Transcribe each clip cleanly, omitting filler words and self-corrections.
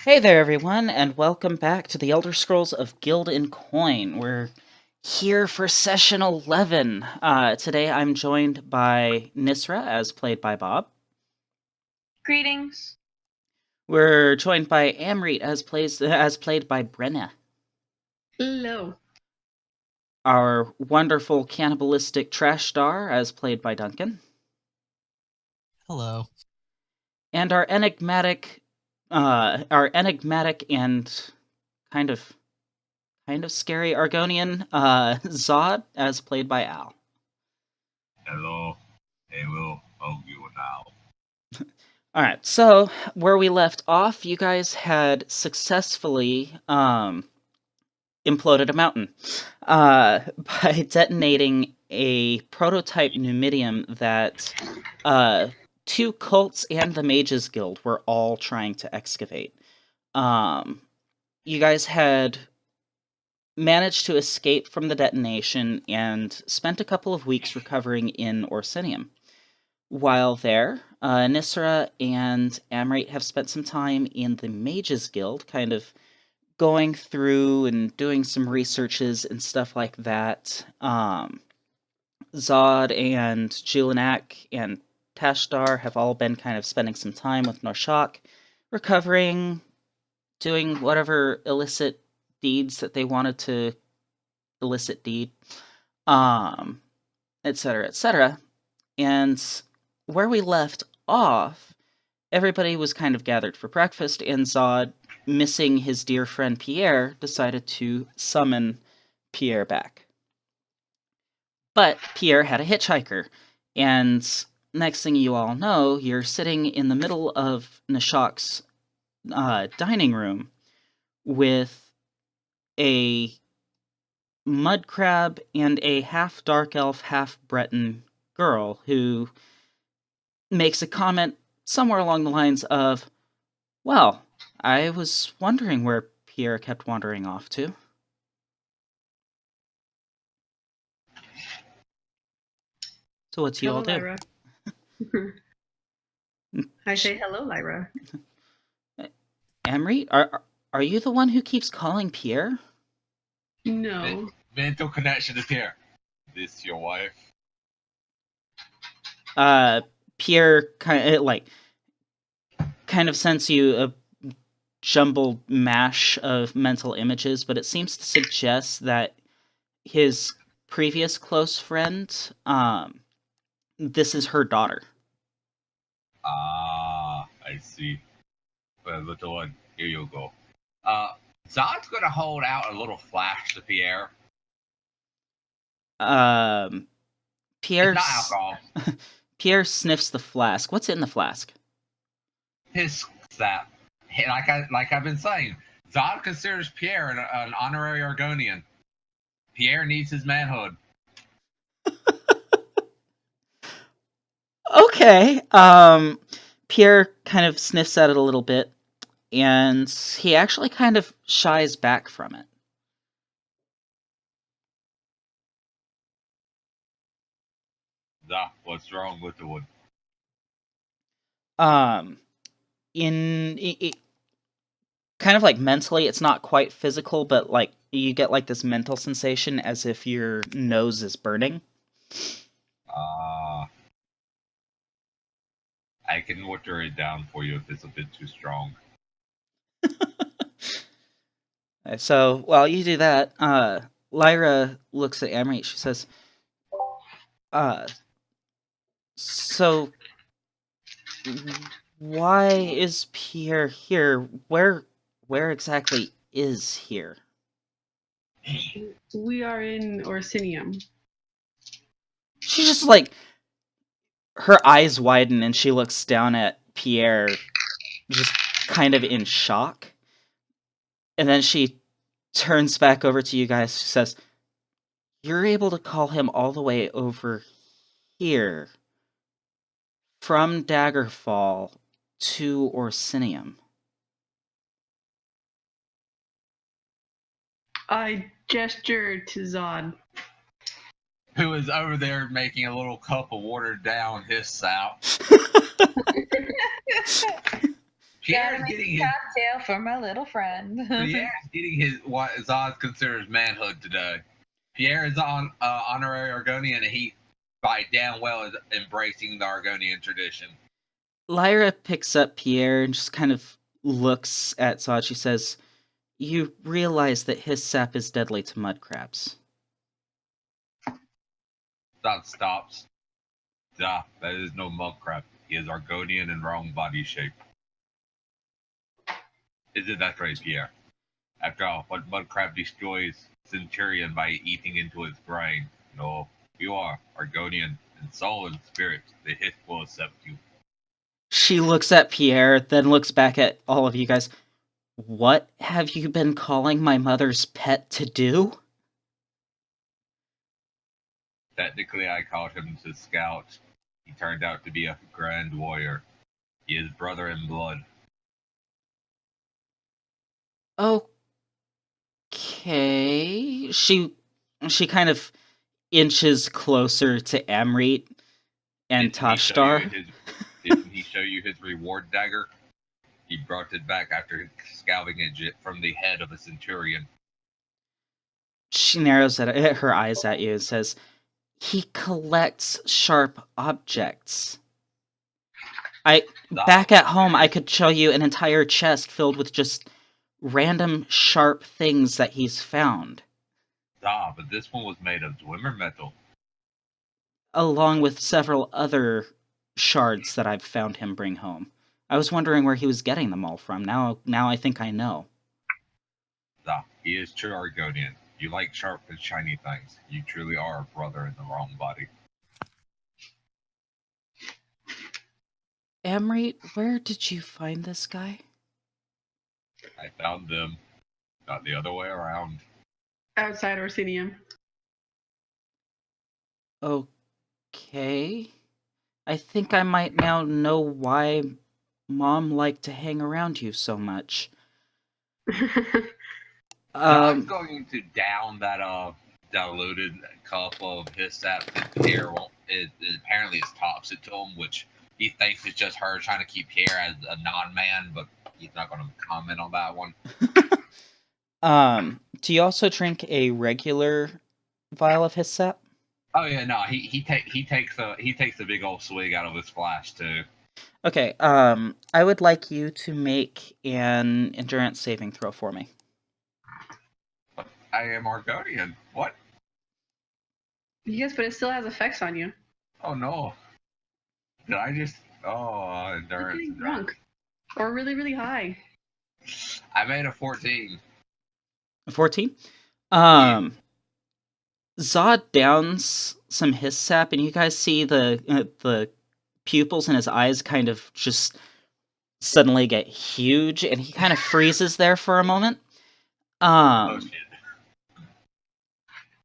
Hey there, everyone, and welcome back to the Elder Scrolls of Guild and Coin. We're here for session 11. Today I'm joined by Nysra, as played by Bob. Greetings. We're joined by Amrit, as played by Brenna. Hello. Our wonderful cannibalistic Tash-Dar, as played by Duncan. Hello. And our enigmatic and kind of scary Argonian, Zodd, as played by Al. Hello. Hello you now. Alright, so where we left off, you guys had successfully imploded a mountain by detonating a prototype Numidium that two cults and the Mages Guild were all trying to excavate. You guys had managed to escape from the detonation and spent a couple of weeks recovering in Orsinium. While there, Nysra and Amrit have spent some time in the Mages Guild, kind of going through and doing some researches and stuff like that. Zodd and Julinak and Tash-Dar have all been kind of spending some time with Norshak, recovering, doing whatever illicit deeds that they wanted to etc., etc. And where we left off, everybody was kind of gathered for breakfast, and Zodd, missing his dear friend Pierre, decided to summon Pierre back. But Pierre had a hitchhiker, and next thing you all know, you're sitting in the middle of Nashak's dining room with a mud crab and a half dark elf, half Breton girl who makes a comment somewhere along the lines of, "Well, I was wondering where Pierre kept wandering off to." So what's you all do? Lyra. I say hello, Lyra. Amrit, are you the one who keeps calling Pierre? No. Mental connection is here. This your wife? Pierre kind of sends you a jumbled mash of mental images, but it seems to suggest that his previous close friend, this is her daughter. Ah, I see. Well, little one, here you go. Zodd's gonna hold out a little flash to Pierre. Pierre. It's not alcohol. Pierre sniffs the flask. What's in the flask? His sap. Like I've been saying, Zodd considers Pierre an honorary Argonian. Pierre needs his manhood. Okay. Pierre kind of sniffs at it a little bit, and he actually kind of shies back from it. What's wrong with the wood? Kind of like mentally, it's not quite physical, but like you get like this mental sensation as if your nose is burning. I can water it down for you if it's a bit too strong. So while you do that, Lyra looks at Amrit. She says, so why is Pierre here? Where exactly is here? We are in Orsinium. She just like, her eyes widen and she looks down at Pierre, just kind of in shock. And then she turns back over to you guys. She says, "You're able to call him all the way over here from Daggerfall to Orsinium." I gesture to Zodd, who is over there making a little cup of watered down his sap. Pierre's getting his cocktail for my little friend. Pierre's getting his what Zodd considers manhood today. Pierre is on honorary Argonian, and he, by damn well, is embracing the Argonian tradition. Lyra picks up Pierre and just kind of looks at Zodd. She says, "You realize that his sap is deadly to mud crabs." Zodd stops. That is no mud crab. He is Argonian in wrong body shape. Isn't that right, Pierre? After all, what mud crab destroys Centurion by eating into its brain? No, you are Argonian in soul and spirit. The Hith will accept you. She looks at Pierre, then looks back at all of you guys. What have you been calling my mother's pet to do? Technically, I called him to scout. He turned out to be a grand warrior. He is brother in blood. Okay. She kind of inches closer to Amrit and Tash-Dar. Didn't he show you his reward dagger? He brought it back after scavenging it from the head of a centurion. She narrows her eyes at you and says, "He collects sharp objects. Back at home, I could show you an entire chest filled with just random sharp things that he's found." But this one was made of Zwimmer metal. Along with several other shards that I've found him bring home. I was wondering where he was getting them all from. Now I think I know. He is true Argonian. You like sharp and shiny things. You truly are a brother in the wrong body. Amrit, where did you find this guy? I found them. Not the other way around. Outside Orsinium. Okay. I think I might now know why Mom liked to hang around you so much. I'm going to down that diluted cup of his sap that Pierre won't. Apparently it's toxic to him, which he thinks is just her trying to keep Pierre as a non-man, but he's not going to comment on that one. Do you also drink a regular vial of his sap? Oh yeah, no, he takes a big old swig out of his flask too. Okay, I would like you to make an endurance saving throw for me. I am Argonian. What? Yes, but it still has effects on you. Oh no. Did I just endurance. You're getting drunk. Or really, really high. I made a 14. 14? Zodd downs some his sap, and you guys see the pupils in his eyes kind of just suddenly get huge, and he kind of freezes there for a moment. Shit.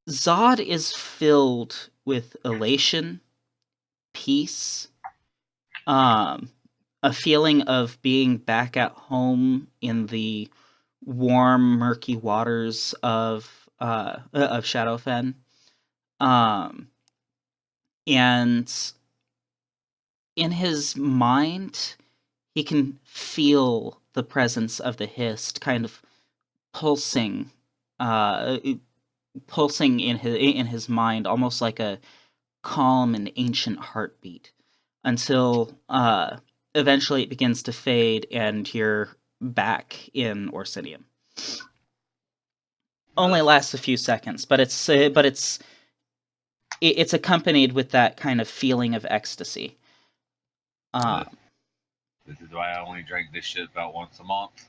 Zodd is filled with elation, peace, a feeling of being back at home in the warm, murky waters of Shadowfen. And in his mind, he can feel the presence of the Hist kind of pulsing in his mind, almost like a calm and ancient heartbeat, until eventually it begins to fade and you're back in Orsinium. Only lasts a few seconds, but it's accompanied with that kind of feeling of ecstasy. This is why I only drink this shit about once a month.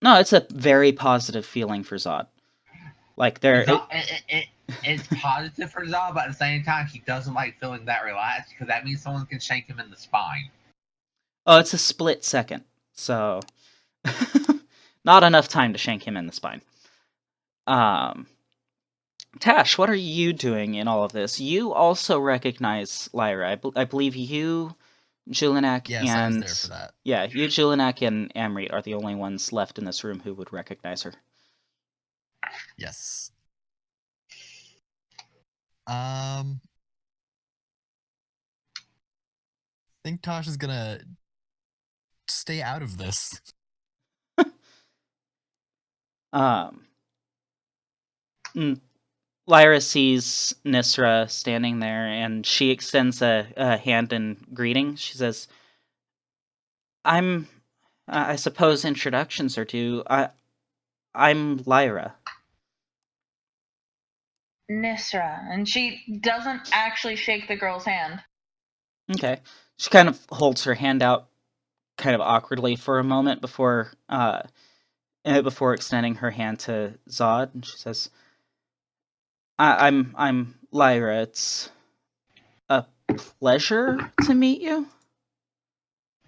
No, it's a very positive feeling for Zodd. Like It's positive for Zodd, but at the same time, he doesn't like feeling that relaxed because that means someone can shank him in the spine. Oh, it's a split second, so not enough time to shank him in the spine. Tash, what are you doing in all of this? You also recognize Lyra. I believe you, Julinak, yes, and I was there for that. Yeah, you, Julinak, and Amrit are the only ones left in this room who would recognize her. Yes. I think Tosh is gonna stay out of this. Lyra sees Nysra standing there, and she extends a hand in greeting. She says, I suppose introductions are due. I'm Lyra. Nysra. And she doesn't actually shake the girl's hand. Okay. She kind of holds her hand out kind of awkwardly for a moment before extending her hand to Zodd, and she says, I'm Lyra. It's a pleasure to meet you.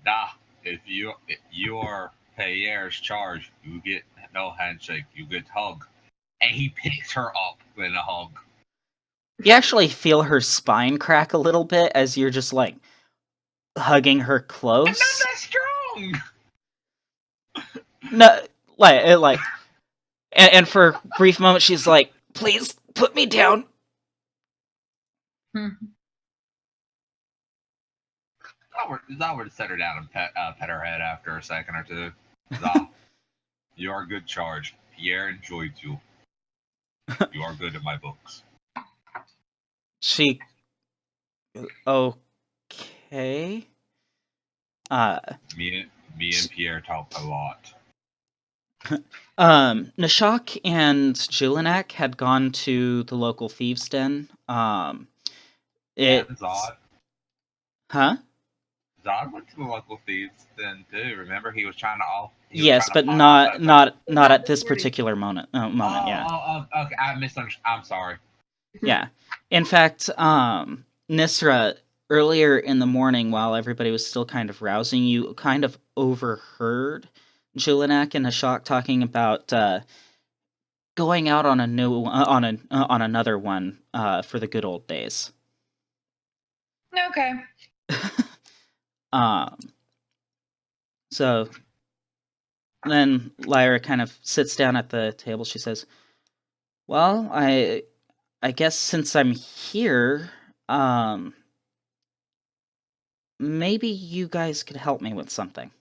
Nah, if you are Pierre's charge, you get no handshake, you get hug. And he picks her up in a hug. You actually feel her spine crack a little bit as you're just like hugging her I'm close. not that strong! No, and for a brief moment she's like, please put me down. I would set her down and pet her head after a second or two. Nah, you are a good charge. Pierre enjoyed you. You are good in my books. She... Okay. Me and Pierre talk a lot. Nashok and Julinak had gone to the local thieves' den. And Zodd. Huh? Zodd went to the local thieves then too. Remember, he was trying to Yes, but not at this particular moment. Yeah. Oh, okay. I misunderstood. I'm sorry. Yeah. In fact, Nysra, earlier in the morning, while everybody was still kind of rousing, you kind of overheard Julinak and Nashok talking about going out on on another one for the good old days. Okay. So then Lyra kind of sits down at the table. She says, well, I guess since I'm here, maybe you guys could help me with something.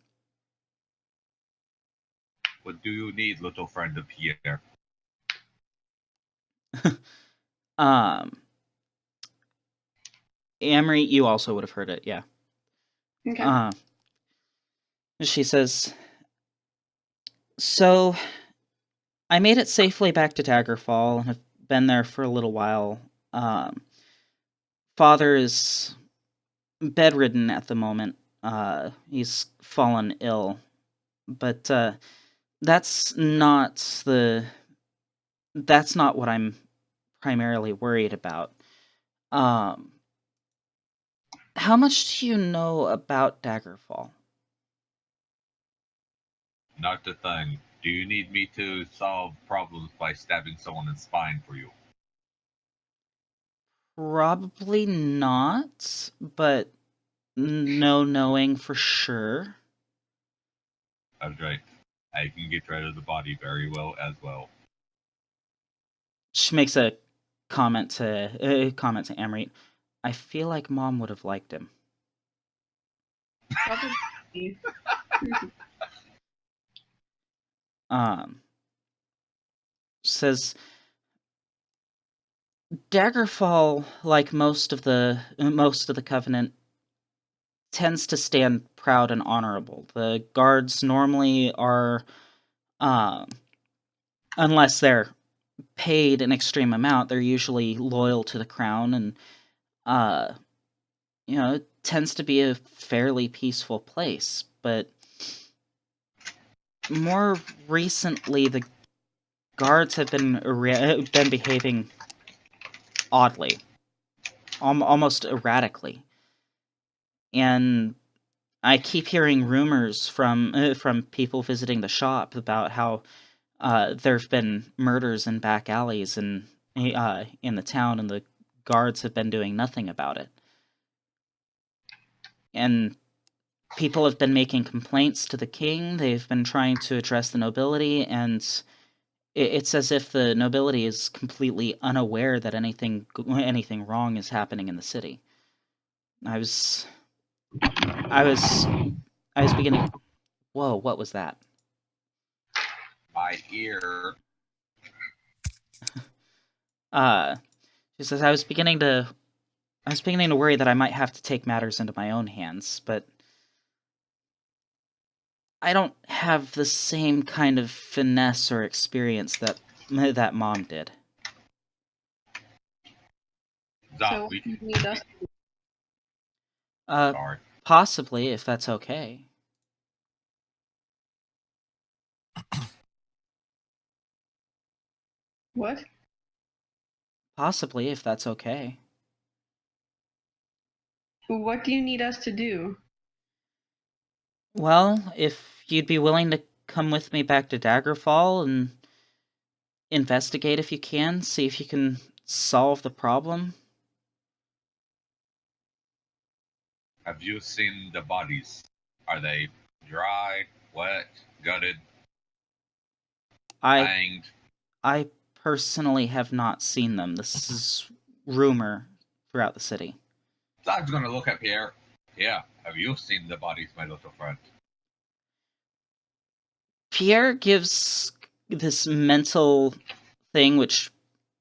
What do you need, little friend of Pierre? Amrit, you also would have heard it, yeah. Okay. She says, so I made it safely back to Daggerfall and have been there for a little while. Father is bedridden at the moment. He's fallen ill. But that's not what I'm primarily worried about. How much do you know about Daggerfall? Not a thing. Do you need me to solve problems by stabbing someone in the spine for you? Probably not, but no knowing for sure. That's right. I can get rid of the body very well as well. She makes a comment to Amrit. I feel like Mom would have liked him. Says Daggerfall, like most of the Covenant, tends to stand proud and honorable. The guards normally are, unless they're paid an extreme amount, they're usually loyal to the crown, and it tends to be a fairly peaceful place. But more recently, the guards have been behaving oddly, almost erratically, and I keep hearing rumors from people visiting the shop about how there have been murders in back alleys in the town, and the guards have been doing nothing about it. And people have been making complaints to the king. They've been trying to address the nobility, and it's as if the nobility is completely unaware that anything wrong is happening in the city. I was beginning Whoa, what was that? My ear. She says, I was beginning to worry that I might have to take matters into my own hands, but I don't have the same kind of finesse or experience that Mom did. Zodd, So we you can. need us. Sorry. Possibly, if that's okay. What? Possibly, if that's okay. What do you need us to do? Well, if you'd be willing to come with me back to Daggerfall and investigate if you can, see if you can solve the problem. Have you seen the bodies? Are they dry, wet, gutted, hanged? I personally have not seen them. This is rumor throughout the city. Zodd's gonna look at Pierre. Yeah. Have you seen the bodies, my little friend? Pierre gives this mental thing, which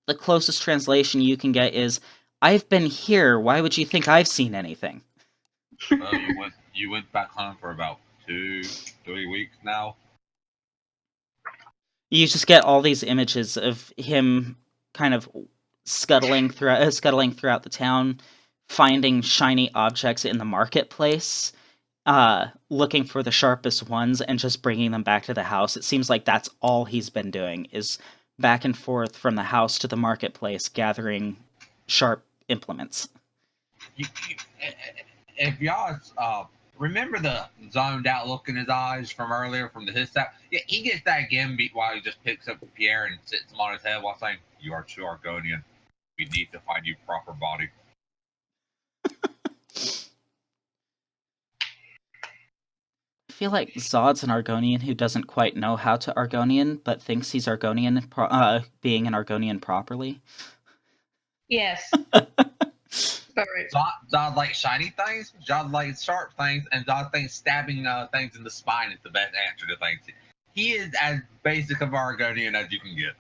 the closest translation you can get is, I've been here, why would you think I've seen anything? Well, you went back home for about 2-3 weeks now. You just get all these images of him kind of scuttling throughout the town, finding shiny objects in the marketplace, looking for the sharpest ones and just bringing them back to the house. It seems like that's all he's been doing, is back and forth from the house to the marketplace, gathering sharp implements. If y'all remember the zoned out look in his eyes from earlier from the his side, yeah, he gets that again beat while he just picks up Pierre and sits him on his head while saying, "You are true Argonian. We need to find you proper body." I feel like Zodd's an Argonian who doesn't quite know how to Argonian, but thinks he's Argonian, being an Argonian properly. Yes. All right. Zodd likes shiny things, Zodd likes sharp things, and Zodd thinks stabbing things in the spine is the best answer to things. He is as basic of Argonian as you can get.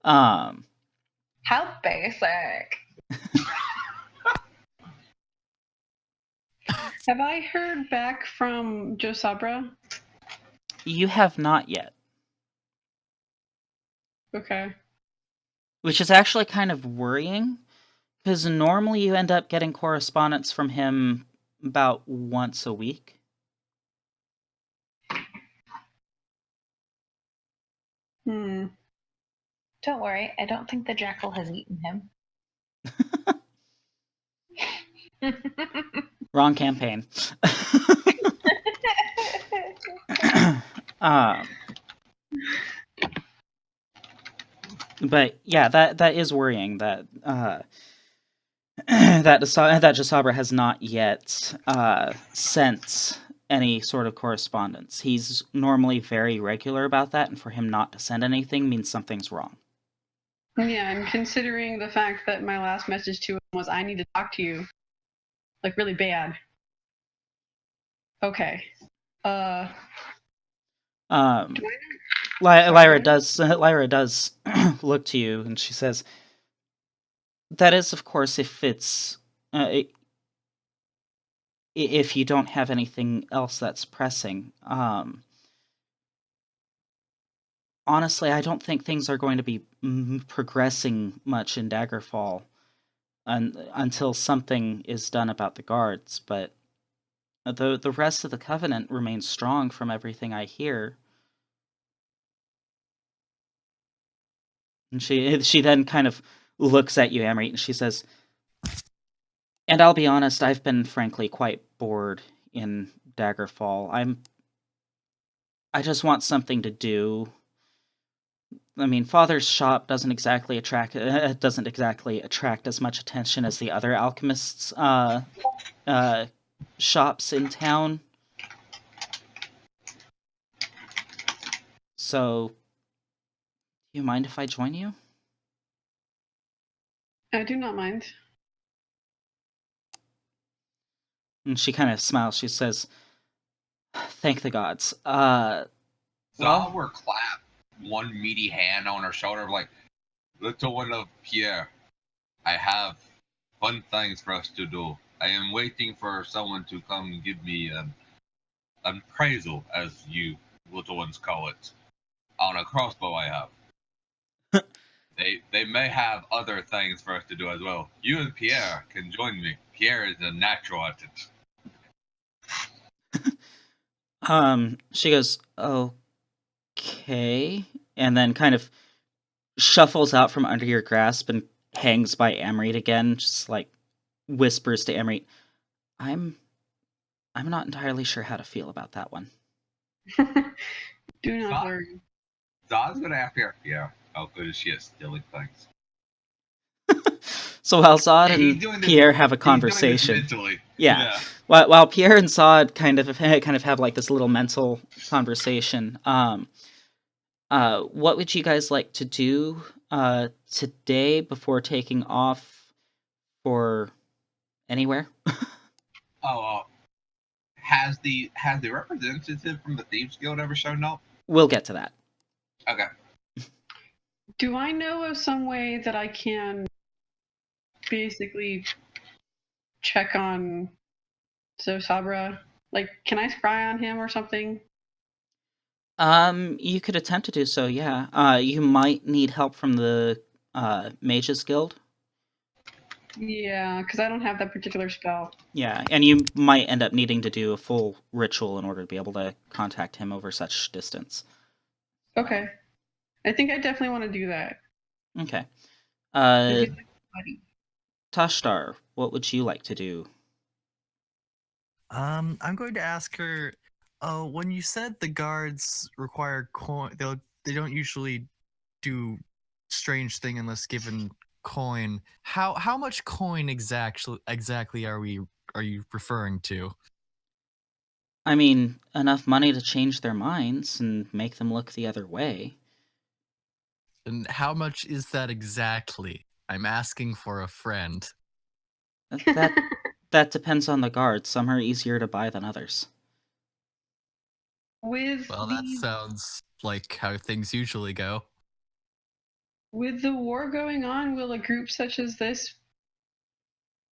How basic. Have I heard back from Joe Sabra? You have not yet. Okay. Which is actually kind of worrying, because normally you end up getting correspondence from him about once a week. Don't worry, I don't think the jackal has eaten him. Wrong campaign. But yeah, that is worrying. That that Jasabra has not yet sent any sort of correspondence. He's normally very regular about that, and for him not to send anything means something's wrong. Yeah, and considering the fact that my last message to him was, I need to talk to you, like, really bad. Okay. Lyra does look to you, and she says, "That is, of course, if it's if you don't have anything else that's pressing. Honestly, I don't think things are going to be progressing much in Daggerfall until something is done about the guards. But the rest of the Covenant remains strong from everything I hear." And she then kind of looks at you, Amrit, and she says, "And I'll be honest, I've been frankly quite bored in Daggerfall. I just want something to do. I mean, Father's shop doesn't exactly attract as much attention as the other alchemists' shops in town. So, do you mind if I join you?" I do not mind. And she kind of smiles. She says, "Thank the gods." Zodd Well, will clap one meaty hand on her shoulder, like, little one of Pierre, I have fun things for us to do. I am waiting for someone to come give me an appraisal, as you little ones call it, on a crossbow I have. They may have other things for us to do as well. You and Pierre can join me. Pierre is a natural at it. she goes, "Okay," and then kind of shuffles out from under your grasp and hangs by Amrit again, just like whispers to Amrit, I'm not entirely sure how to feel about that one." Do not Zodd- worry. Zodd's gonna ask Pierre how good is she at stealing things. So while Zodd He's and doing this- Pierre have a He's doing this conversation, mentally. yeah. While Pierre and Zodd kind of have like this little mental conversation, what would you guys like to do today before taking off for anywhere? Has the representative from the Thieves Guild ever shown up? We'll get to that. Okay. Do I know of some way that I can basically check on Sabra? Like, can I spy on him or something? You could attempt to do so, yeah. You might need help from the Mages Guild. Yeah, because I don't have that particular spell. Yeah, and you might end up needing to do a full ritual in order to be able to contact him over such distance. Okay. I think I definitely want to do that. Okay. 'Cause he's like a buddy. Tash-Dar, what would you like to do? I'm going to ask her. When you said the guards require coin, they don't usually do strange thing unless given coin. How much coin exactly are you referring to? I mean, enough money to change their minds and make them look the other way. And how much is that exactly? I'm asking for a friend. That depends on the guards. Some are easier to buy than others. With Well, that sounds like how things usually go. with the war going on, will a group such as this,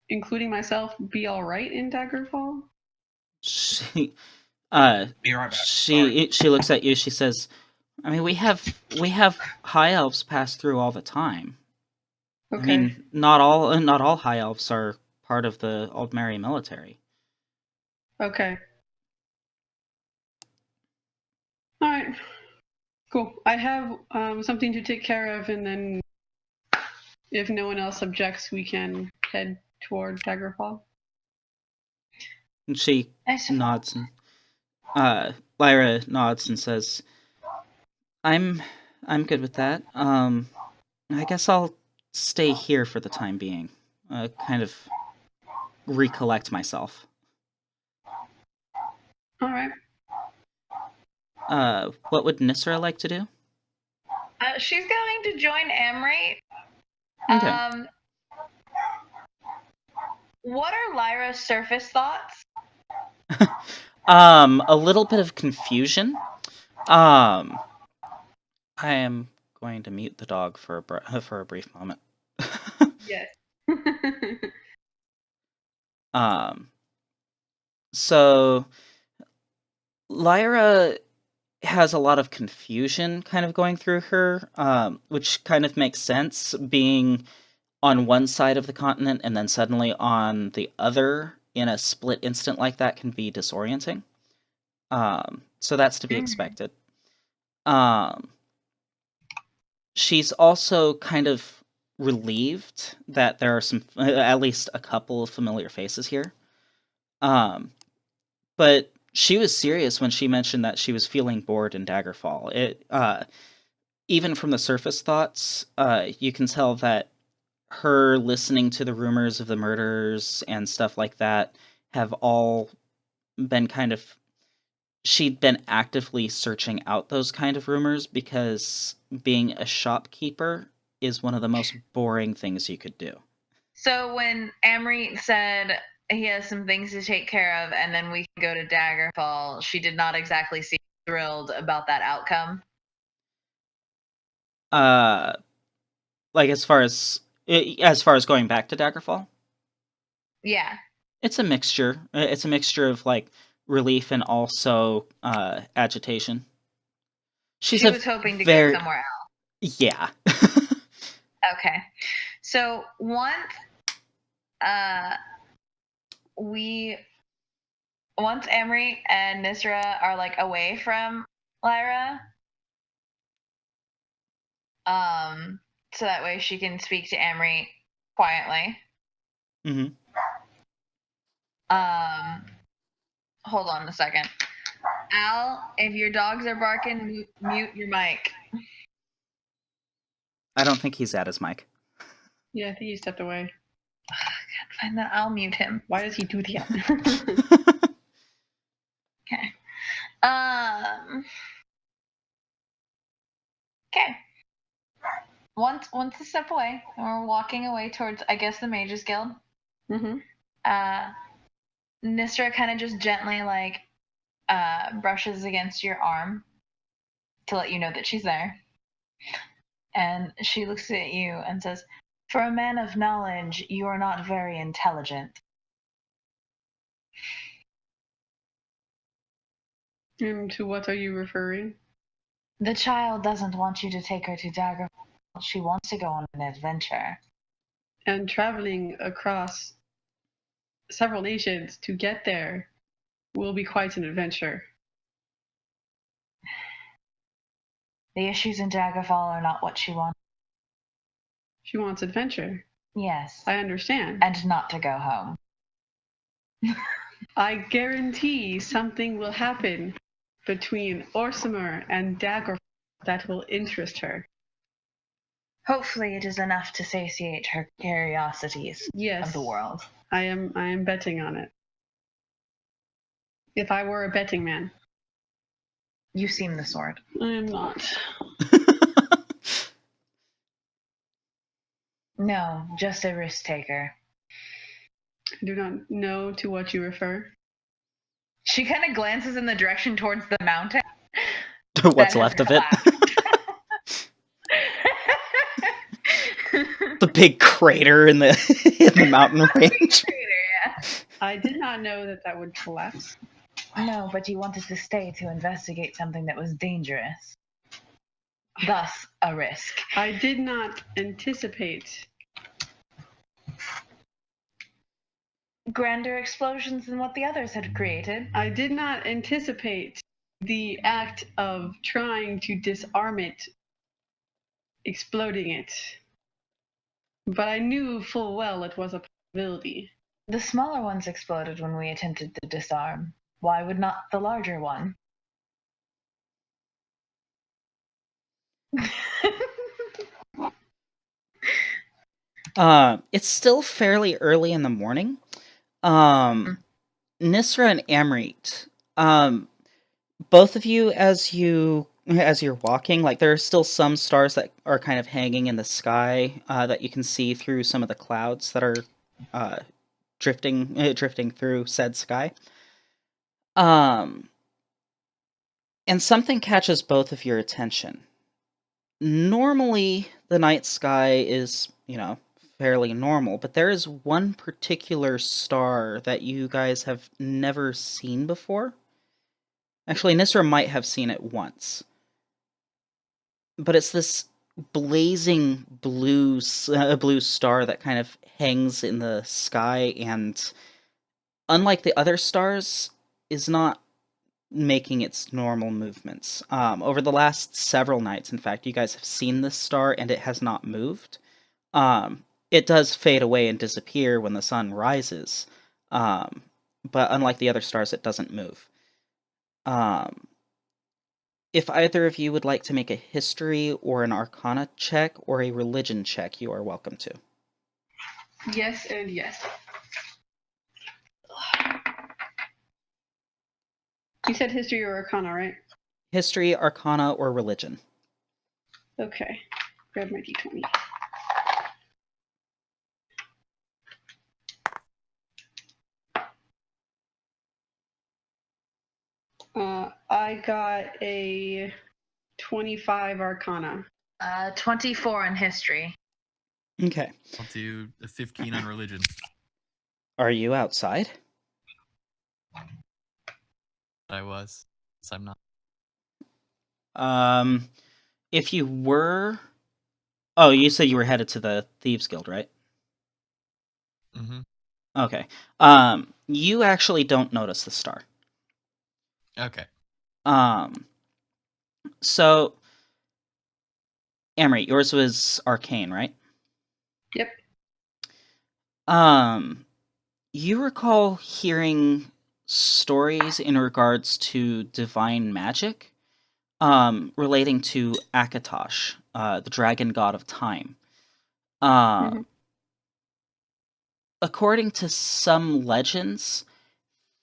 including myself, be all right in Daggerfall? She, Be right back. Sorry. she looks at you. She says, "I mean, we have high elves pass through all the time. Okay. I mean, not all high elves are part of the Old Mary military." Okay. All right. Cool. I have something to take care of, and then if no one else objects, we can head toward Daggerfall. And she I suppose. nods and Lyra nods and says, I'm good with that. I guess I'll stay here for the time being. Kind of recollect myself. All right. What would Nysra like to do? She's going to join Amrit. Okay. What are Lyra's surface thoughts? A little bit of confusion. I am going to mute the dog for a brief moment. Yes. So Lyra has a lot of confusion kind of going through her, which kind of makes sense, being on one side of the continent and then suddenly on the other in a split instant like that can be disorienting. So that's to be expected. She's also kind of relieved that there are at least a couple of familiar faces here. But she was serious when she mentioned that she was feeling bored in Daggerfall. Even from the surface thoughts, you can tell that her listening to the rumors of the murders and stuff like that have all been kind of... She'd been actively searching out those kind of rumors because being a shopkeeper is one of the most boring things you could do. So when Amrit said, he has some things to take care of, and then we can go to Daggerfall. She did not exactly seem thrilled about that outcome. Like as far as going back to Daggerfall, Yeah. it's a mixture. It's a mixture of like relief and also agitation. She was hoping to go somewhere else. Yeah. Okay. So once Amrit and Nysra are like away from Lyra, so that way she can speak to Amrit quietly. Mm-hmm. Hold on a second. Al, if your dogs are barking, mute your mic. I don't think he's at his mic. Yeah, I think he stepped away. I can't find that. I'll mute him. Why does he do that? Okay. Okay. Once a step away, and we're walking away towards, I guess, the Mages Guild. Mm-hmm. Nysra kind of just gently like brushes against your arm to let you know that she's there. And she looks at you and says, "For a man of knowledge, you are not very intelligent." And to what are you referring? The child doesn't want you to take her to Daggerfall. She wants to go on an adventure. And traveling across several nations to get there will be quite an adventure. The issues in Daggerfall are not what she wants. She wants adventure. Yes. I understand. And not to go home. I guarantee something will happen between Orsimer and Daggerfall that will interest her. Hopefully it is enough to satiate her curiosities of the world. I am betting on it. If I were a betting man. You seem the sort. I am not. No, just a risk taker. I do not know to what you refer. She kind of glances in the direction towards the mountain. What's left of it? The big crater in the mountain range. I did not know that would collapse. No, but you wanted to stay to investigate something that was dangerous. Thus, a risk. I did not anticipate grander explosions than what the others had created. I did not anticipate the act of trying to disarm it, exploding it. But I knew full well it was a possibility. The smaller ones exploded when we attempted to disarm. Why would not the larger one? It's still fairly early in the morning. Nysra and Amrit, both of you, as you're walking, like there are still some stars that are kind of hanging in the sky that you can see through some of the clouds that are drifting through said sky. And something catches both of your attention. Normally, the night sky is, fairly normal, but there is one particular star that you guys have never seen before. Actually, Nysra might have seen it once. But it's this blazing blue star that kind of hangs in the sky, and unlike the other stars, is not making its normal movements. Over the last several nights, in fact, you guys have seen this star, and it has not moved. It does fade away and disappear when the sun rises, but unlike the other stars, it doesn't move. If either of you would like to make a history or an arcana check or a religion check, you are welcome to. Yes and yes. You said history or arcana, right? History, arcana, or religion. Okay. Grab my d20. I got a 25 Arcana. 24 in history. Okay. I'll do a 15 on religion. Are you outside? I was. So I'm not. If you were... Oh, you said you were headed to the Thieves Guild, right? Mm-hmm. Okay. You actually don't notice the star. Okay. So, Amrit, yours was arcane, right? Yep. You recall hearing stories in regards to divine magic, relating to Akatosh, the dragon god of time. Mhm. According to some legends,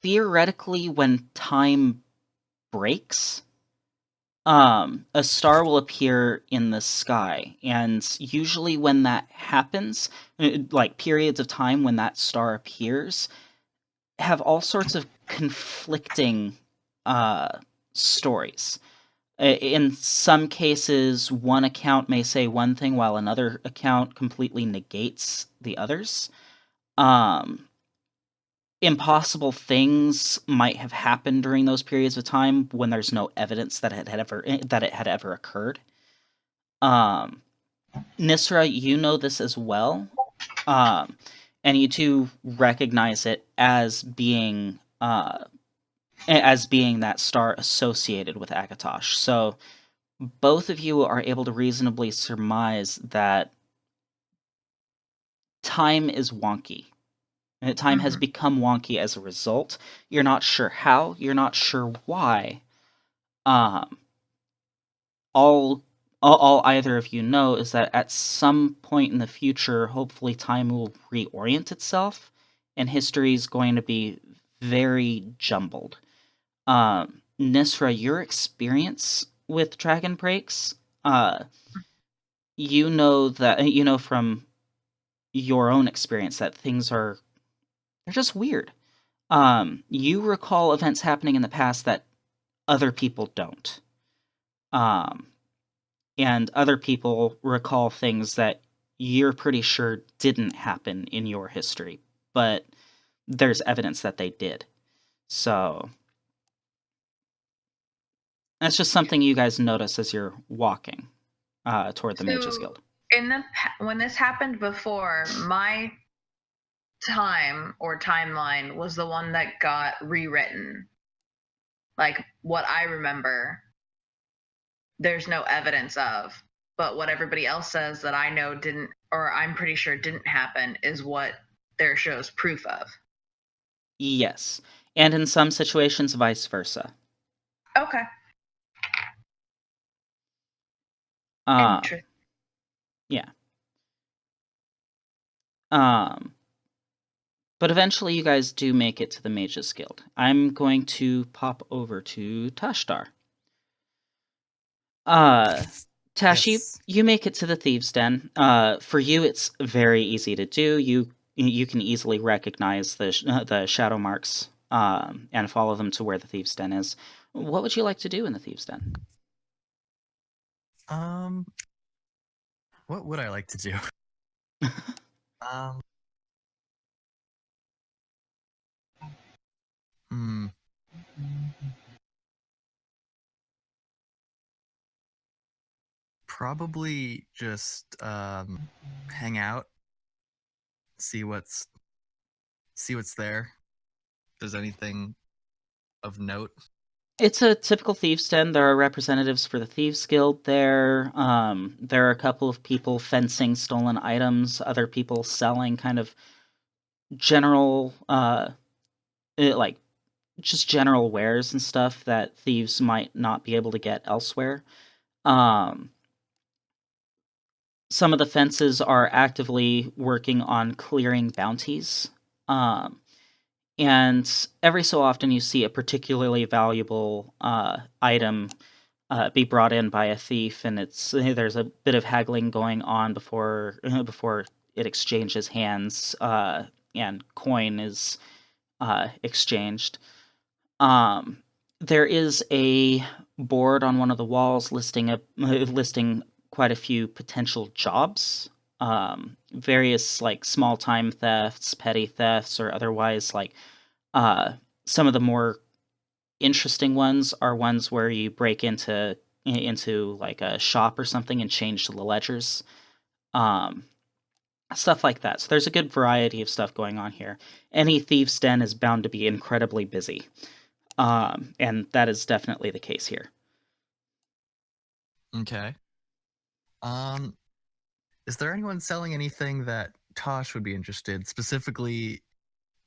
theoretically, when time breaks, a star will appear in the sky, and usually when that happens, like periods of time when that star appears, have all sorts of conflicting stories. In some cases, one account may say one thing while another account completely negates the others. Impossible things might have happened during those periods of time when there's no evidence that it had ever occurred. Nysra, you know this as well, and you too recognize it as being that star associated with Akatosh. So both of you are able to reasonably surmise that time is wonky. Time has become wonky as a result. You're not sure how. You're not sure why. All either of you know is that at some point in the future, hopefully time will reorient itself, and history is going to be very jumbled. Nysra, your experience with Dragon Breaks, you know from your own experience that they're just weird. You recall events happening in the past that other people don't. And other people recall things that you're pretty sure didn't happen in your history, but there's evidence that they did. So that's just something you guys notice as you're walking toward the Mages Guild. When this happened before, my time or timeline was the one that got rewritten. Like what I remember, there's no evidence of, but what everybody else says that I know didn't, or I'm pretty sure didn't happen, is what there shows proof of. Yes. And in some situations, vice versa. Okay. Interesting. Yeah. But eventually you guys do make it to the Mages Guild. I'm going to pop over to Tash-Dar. Tash, Yes. you make it to the Thieves' Den. For you, it's very easy to do. You can easily recognize the shadow marks and follow them to where the Thieves' Den is. What would you like to do in the Thieves' Den? What would I like to do? Probably just hang out, see what's there. If there's anything of note. It's a typical Thieves' Den. There are representatives for the Thieves Guild there. There are a couple of people fencing stolen items, other people selling kind of general, like, just general wares and stuff that thieves might not be able to get elsewhere. Some of the fences are actively working on clearing bounties. And every so often you see a particularly valuable item be brought in by a thief, and there's a bit of haggling going on before it exchanges hands, and coin is exchanged. there is a board on one of the walls listing quite a few potential jobs. Various like small time thefts, petty thefts, or otherwise like some of the more interesting ones are ones where you break into like a shop or something and change the ledgers. Stuff like that. So there's a good variety of stuff going on here. Any thieves' den is bound to be incredibly busy. And that is definitely the case here. Okay. Is there anyone selling anything that Tosh would be interested, specifically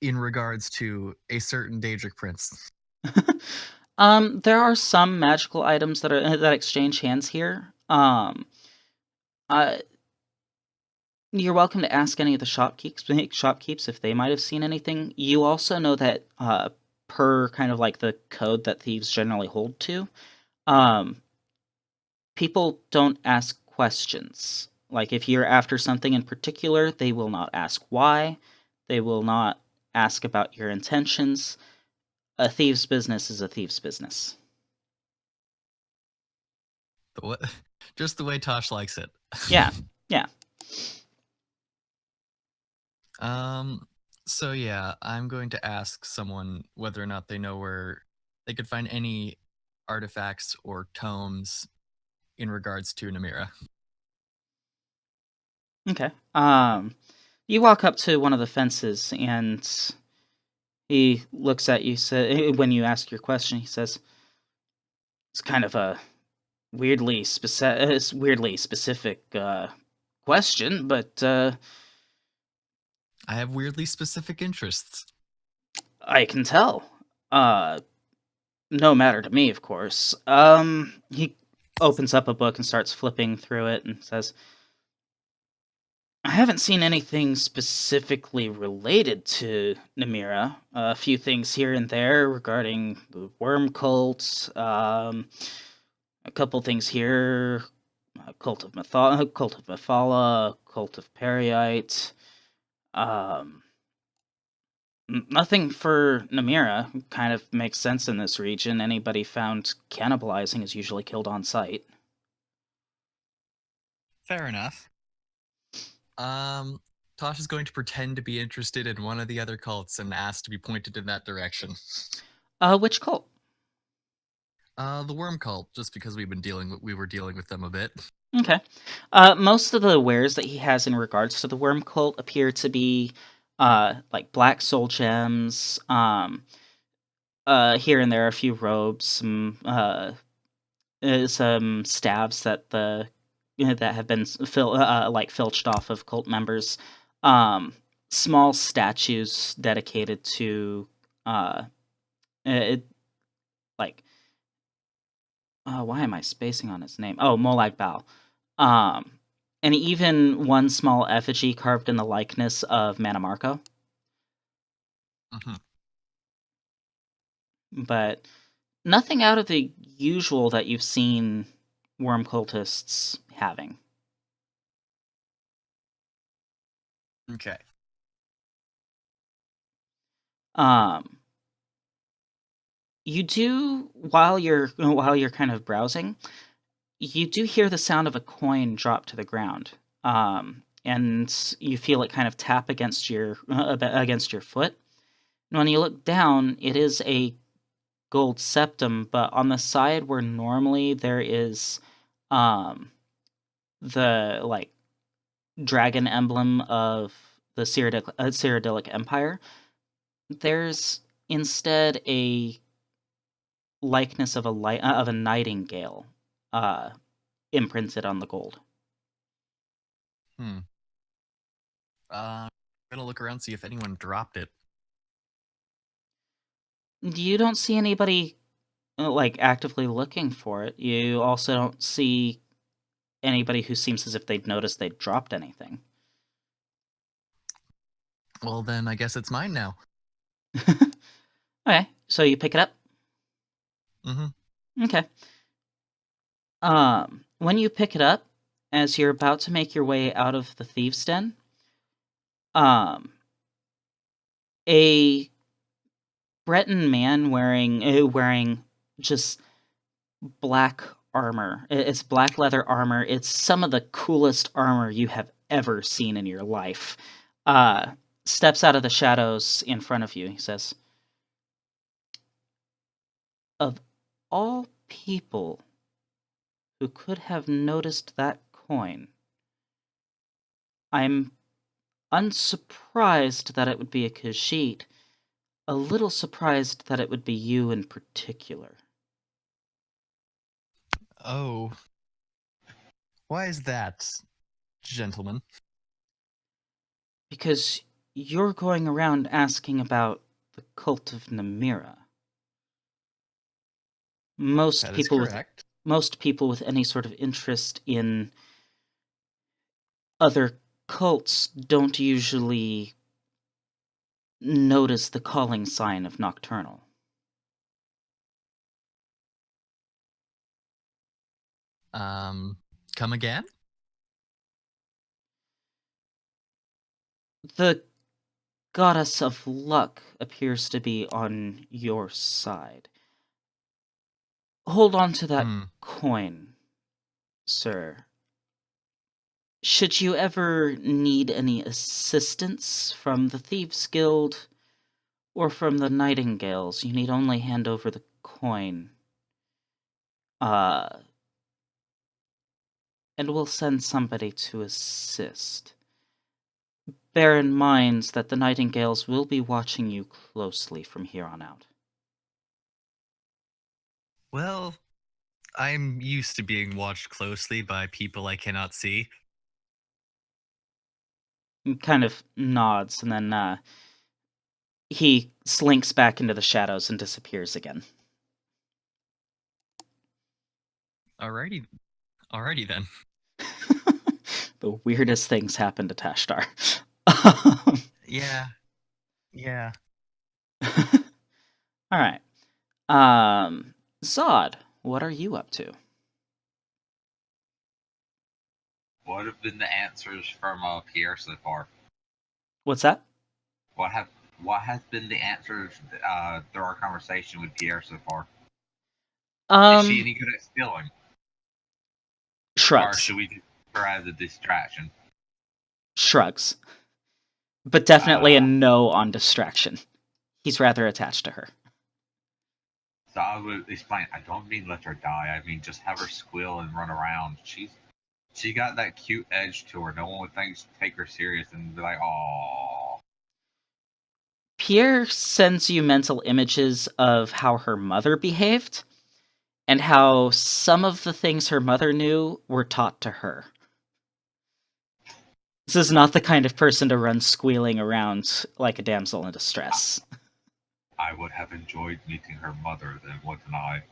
in regards to a certain Daedric prince? There are some magical items that exchange hands here. You're welcome to ask any of the shopkeeps if they might have seen anything. You also know that per kind of like the code that thieves generally hold to, people don't ask questions. Like if you're after something in particular, they will not ask why. They will not ask about your intentions. A thief's business is a thief's business. Just the way Tosh likes it. Yeah, yeah. So yeah, I'm going to ask someone whether or not they know where they could find any artifacts or tomes in regards to Nymra. Okay. You walk up to one of the fences and he looks at you. When you ask your question, he says, "It's kind of a weirdly specific question, but I have weirdly specific interests. I can tell. No matter to me, of course." He opens up a book and starts flipping through it and says, "I haven't seen anything specifically related to Nymra. A few things here and there regarding the worm cult. A couple things here. Cult of Mephala, cult of Periite. Nothing for Nymra. Kind of makes sense in this region. Anybody found cannibalizing is usually killed on sight." Fair enough. Tosh is going to pretend to be interested in one of the other cults and ask to be pointed in that direction. Which cult? The worm cult, just because we were dealing with them a bit. Okay. Most of the wares that he has in regards to the worm cult appear to be like black soul gems. Here and there a few robes, some stabs that that have been filched off of cult members. Small statues dedicated to like why am I spacing on his name? Oh, Molag Bal. And even one small effigy carved in the likeness of Manamarco. Mm-hmm. But nothing out of the usual that you've seen worm cultists having. Okay. You do while you're kind of browsing, you do hear the sound of a coin drop to the ground. And you feel it kind of tap against your foot. And when you look down, it is a gold septum, but on the side where normally there is the like dragon emblem of the Cyrodiilic Empire, there's instead a likeness of a nightingale imprinted on the gold. I'm gonna look around, see if anyone dropped it. You don't see anybody like actively looking for it. You also don't see anybody who seems as if they'd noticed they'd dropped anything. Well, then I guess it's mine now. Okay, so you pick it up? Mm-hmm. Okay. When you pick it up, as you're about to make your way out of the thieves' den, a Breton man wearing just black armor. It's black leather armor. It's some of the coolest armor you have ever seen in your life. Steps out of the shadows in front of you. He says, "Of all people who could have noticed that coin, I'm unsurprised that it would be a Khajiit, a little surprised that it would be you in particular." Oh. Why is that, gentlemen? Because you're going around asking about the cult of Namira. Most That is people with correct. most people with any sort of interest in other cults don't usually notice the calling sign of Nocturnal. Come again? The goddess of luck appears to be on your side. Hold on to that coin, sir. Should you ever need any assistance from the Thieves' Guild or from the Nightingales, you need only hand over the coin. And we'll send somebody to assist. Bear in mind that the Nightingales will be watching you closely from here on out. Well, I'm used to being watched closely by people I cannot see. He kind of nods, and then he slinks back into the shadows and disappears again. Alrighty then. The weirdest things happen to Tash-Dar. Yeah. All right. Zodd, what are you up to? What have been the answers from Pierre so far? What's that? What has been the answers through our conversation with Pierre so far? Is she any good at stealing? Shrugs. Or should we do her as a distraction? Shrugs. But definitely a no on distraction. He's rather attached to her. So I would explain, I don't mean let her die, I mean just have her squeal and run around. She got that cute edge to her. No one would take her serious and be like, "Aww." Pierre sends you mental images of how her mother behaved, and how some of the things her mother knew were taught to her. This is not the kind of person to run squealing around like a damsel in distress. I would have enjoyed meeting her mother, then, wouldn't I?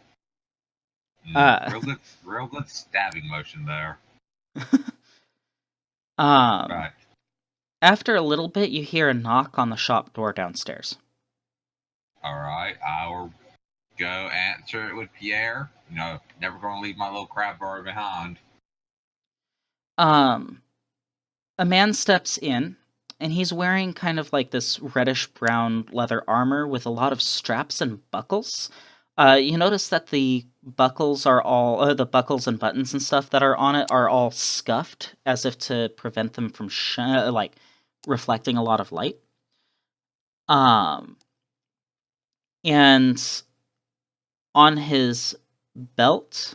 Real good stabbing motion there. Right. After a little bit, you hear a knock on the shop door downstairs. Alright, I'll go answer it with Pierre. No, never gonna leave my little crab bar behind. A man steps in, and he's wearing kind of like this reddish-brown leather armor with a lot of straps and buckles. You notice that the buckles are all the buckles and buttons and stuff that are on it are all scuffed, as if to prevent them from reflecting a lot of light. And on his belt,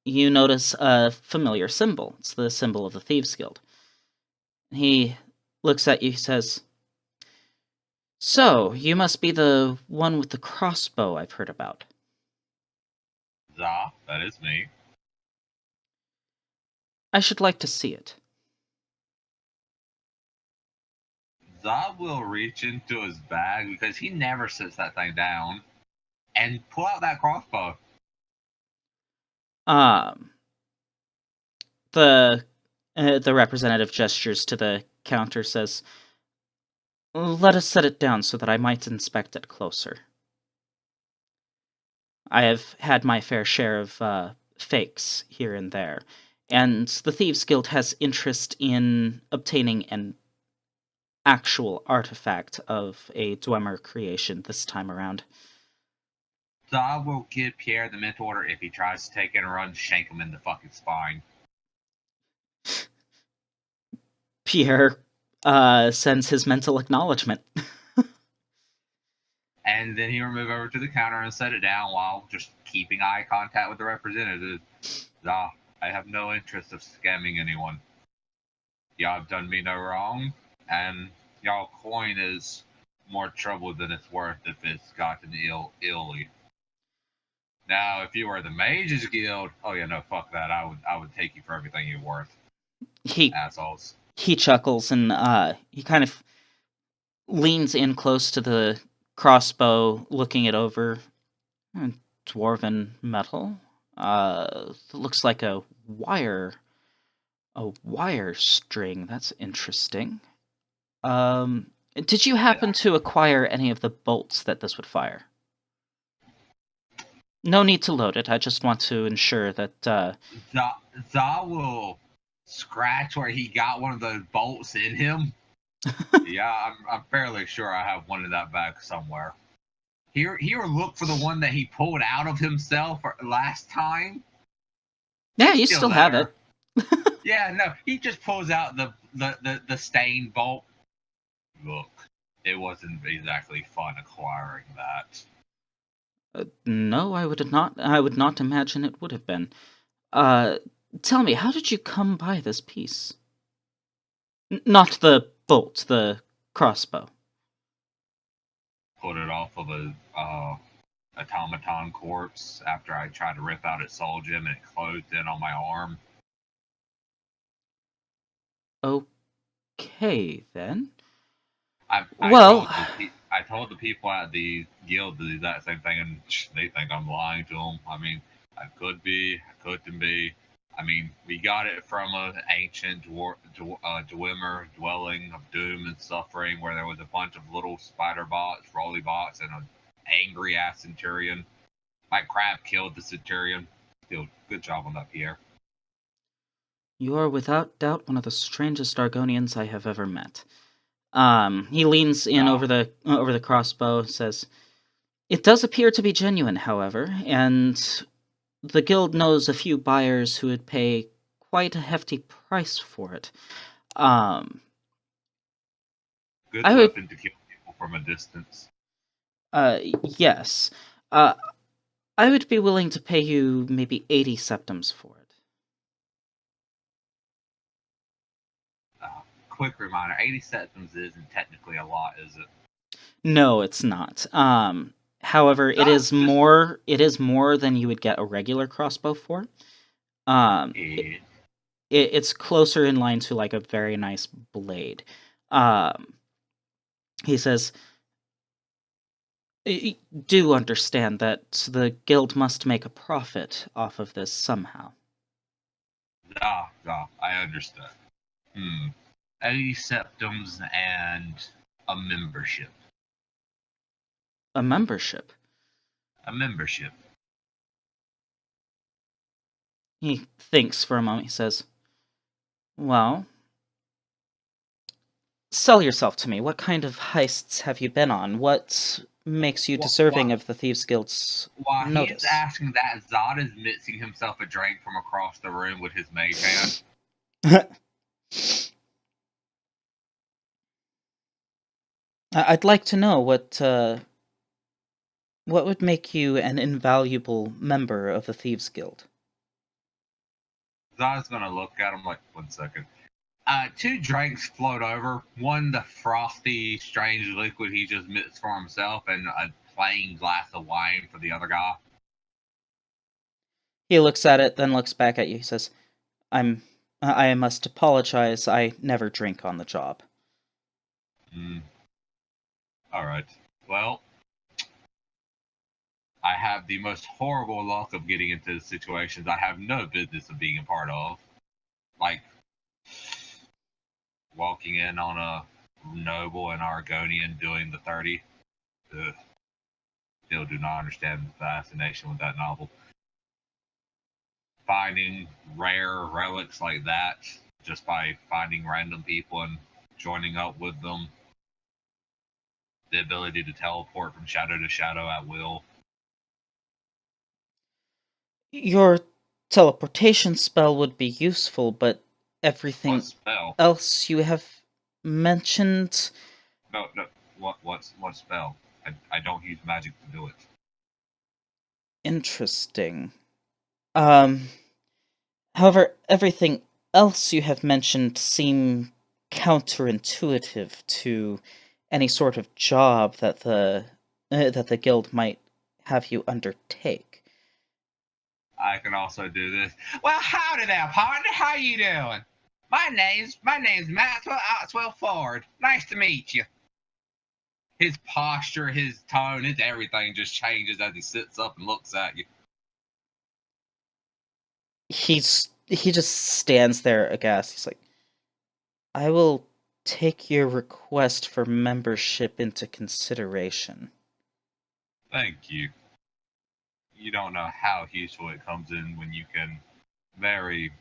you notice a familiar symbol. It's the symbol of the Thieves' Guild. He looks at you, he says, "So, you must be the one with the crossbow I've heard about." Za, that is me. "I should like to see it." Za will reach into his bag, because he never sets that thing down, and pull out that crossbow. The representative gestures to the counter, says, "Let us set it down so that I might inspect it closer. I have had my fair share of fakes here and there, and the Thieves' Guild has interest in obtaining an actual artifact of a Dwemer creation this time around." Zodd will give Pierre the mental order if he tries to take it and run, shank him in the fucking spine. Pierre sends his mental acknowledgement. And then he'll move over to the counter and set it down while just keeping eye contact with the representative. I have no interest of scamming anyone. Y'all have done me no wrong, and y'all coin is more trouble than it's worth if it's gotten illy. Now, if you were the Mages Guild, oh yeah, no, fuck that. I would take you for everything you're worth. Assholes. He chuckles and he kind of leans in close to the crossbow, looking it over. Dwarven metal. Looks like a wire string. That's interesting. Did you happen to acquire any of the bolts that this would fire? No need to load it. I just want to ensure that Zodd will scratch where he got one of those bolts in him. Yeah, I'm fairly sure I have one in that bag somewhere. Here, look for the one that he pulled out of himself last time. Yeah, you still have it. Yeah, no, he just pulls out the stained bolt. Look, it wasn't exactly fun acquiring that. No, I would not imagine it would have been. Tell me, how did you come by this piece? Not the bolt, the crossbow. Put it off of a automaton corpse after I tried to rip out its soul gem and it closed in on my arm. Okay, then. I told the people at the guild the exact same thing, and they think I'm lying to them. I mean, I could be, I couldn't be. I mean, we got it from an ancient Dwemer dwelling of doom and suffering, where there was a bunch of little spider bots, roly bots, and an angry ass centurion. My crab killed the centurion. Still, good job on that, Pierre. You are without doubt one of the strangest Argonians I have ever met. He leans in over the crossbow, says, "It does appear to be genuine, however, and the guild knows a few buyers who would pay quite a hefty price for it. Good weapon to kill people from a distance. Yes. I would be willing to pay you maybe 80 septums for it." Quick reminder, 80 septums isn't technically a lot, is it? No, it's not. However, it is more than you would get a regular crossbow for. It's closer in line to like a very nice blade. He says, "Do understand that the guild must make a profit off of this somehow." I understand. 80 septums and a membership. A membership? A membership. He thinks for a moment. He says, "Well, sell yourself to me. What kind of heists have you been on? What makes you deserving of the Thieves Guild's While notice?" he's asking that, Zodd is mixing himself a drink from across the room with his mage hand. I'd like to know what would make you an invaluable member of the Thieves Guild. Zodd's gonna look at him like, 1 second. 2 drinks float over. One, the frothy, strange liquid he just mixed for himself, and a plain glass of wine for the other guy. He looks at it, then looks back at you. He says, I must apologize. I never drink on the job." Alright. Well, I have the most horrible luck of getting into situations I have no business of being a part of. Like, walking in on a noble and Argonian doing the 30. Still do not understand the fascination with that novel. Finding rare relics like that just by finding random people and joining up with them. The ability to teleport from shadow to shadow at will. Your teleportation spell would be useful, but everything What spell? else you have mentioned... No. What spell? I don't use magic to do it. Interesting. However, everything else you have mentioned seem counterintuitive to any sort of job that the guild might have you undertake. I can also do this. Well, howdy there, partner. How you doing? My name's Maxwell Oxwell Ford. Nice to meet you. His posture, his tone, his everything just changes as he sits up and looks at you. He just stands there aghast. He's like, I will take your request for membership into consideration. Thank you. You don't know how useful it comes in when you can very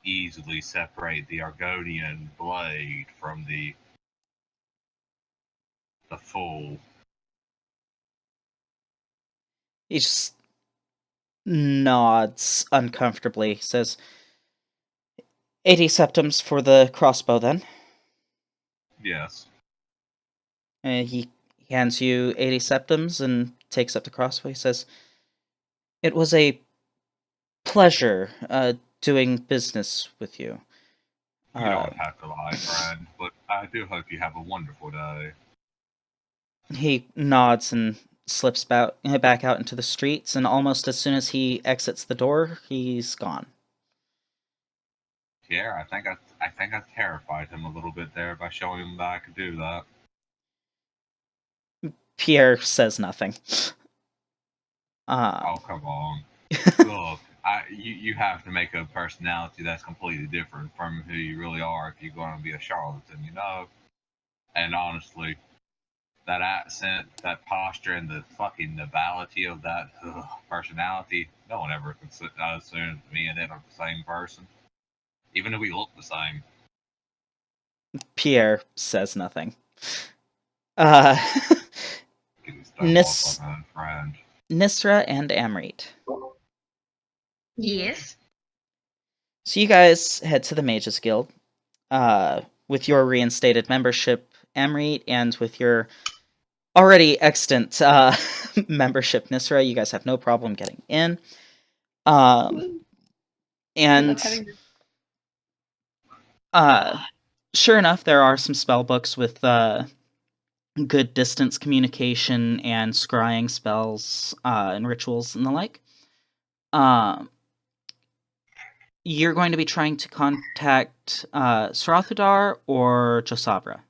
easily separate the Argonian blade from the fool. He just nods uncomfortably. He says, 80 septums for the crossbow, then. Yes. He hands you 80 septums and takes up the crossbow. He says, it was a pleasure doing business with you. You don't have to lie, friend, but I do hope you have a wonderful day. He nods and slips back out into the streets, and almost as soon as he exits the door, he's gone. Yeah, I think I terrified him a little bit there by showing him that I could do that. Pierre says nothing. Oh, come on. Look, you have to make a personality that's completely different from who you really are if you're going to be a charlatan, you know? And honestly, that accent, that posture, and the fucking nobility of that personality, no one ever assumes me and it are the same person. Even if we look the same. Pierre says nothing. Nysra and Amrit. Yes. So you guys head to the Mages Guild. With your reinstated membership, Amrit, and with your already extant membership, Nysra, you guys have no problem getting in. And sure enough, there are some spell books with good distance communication and scrying spells and rituals and the like. You're going to be trying to contact Srathudar or Josabra.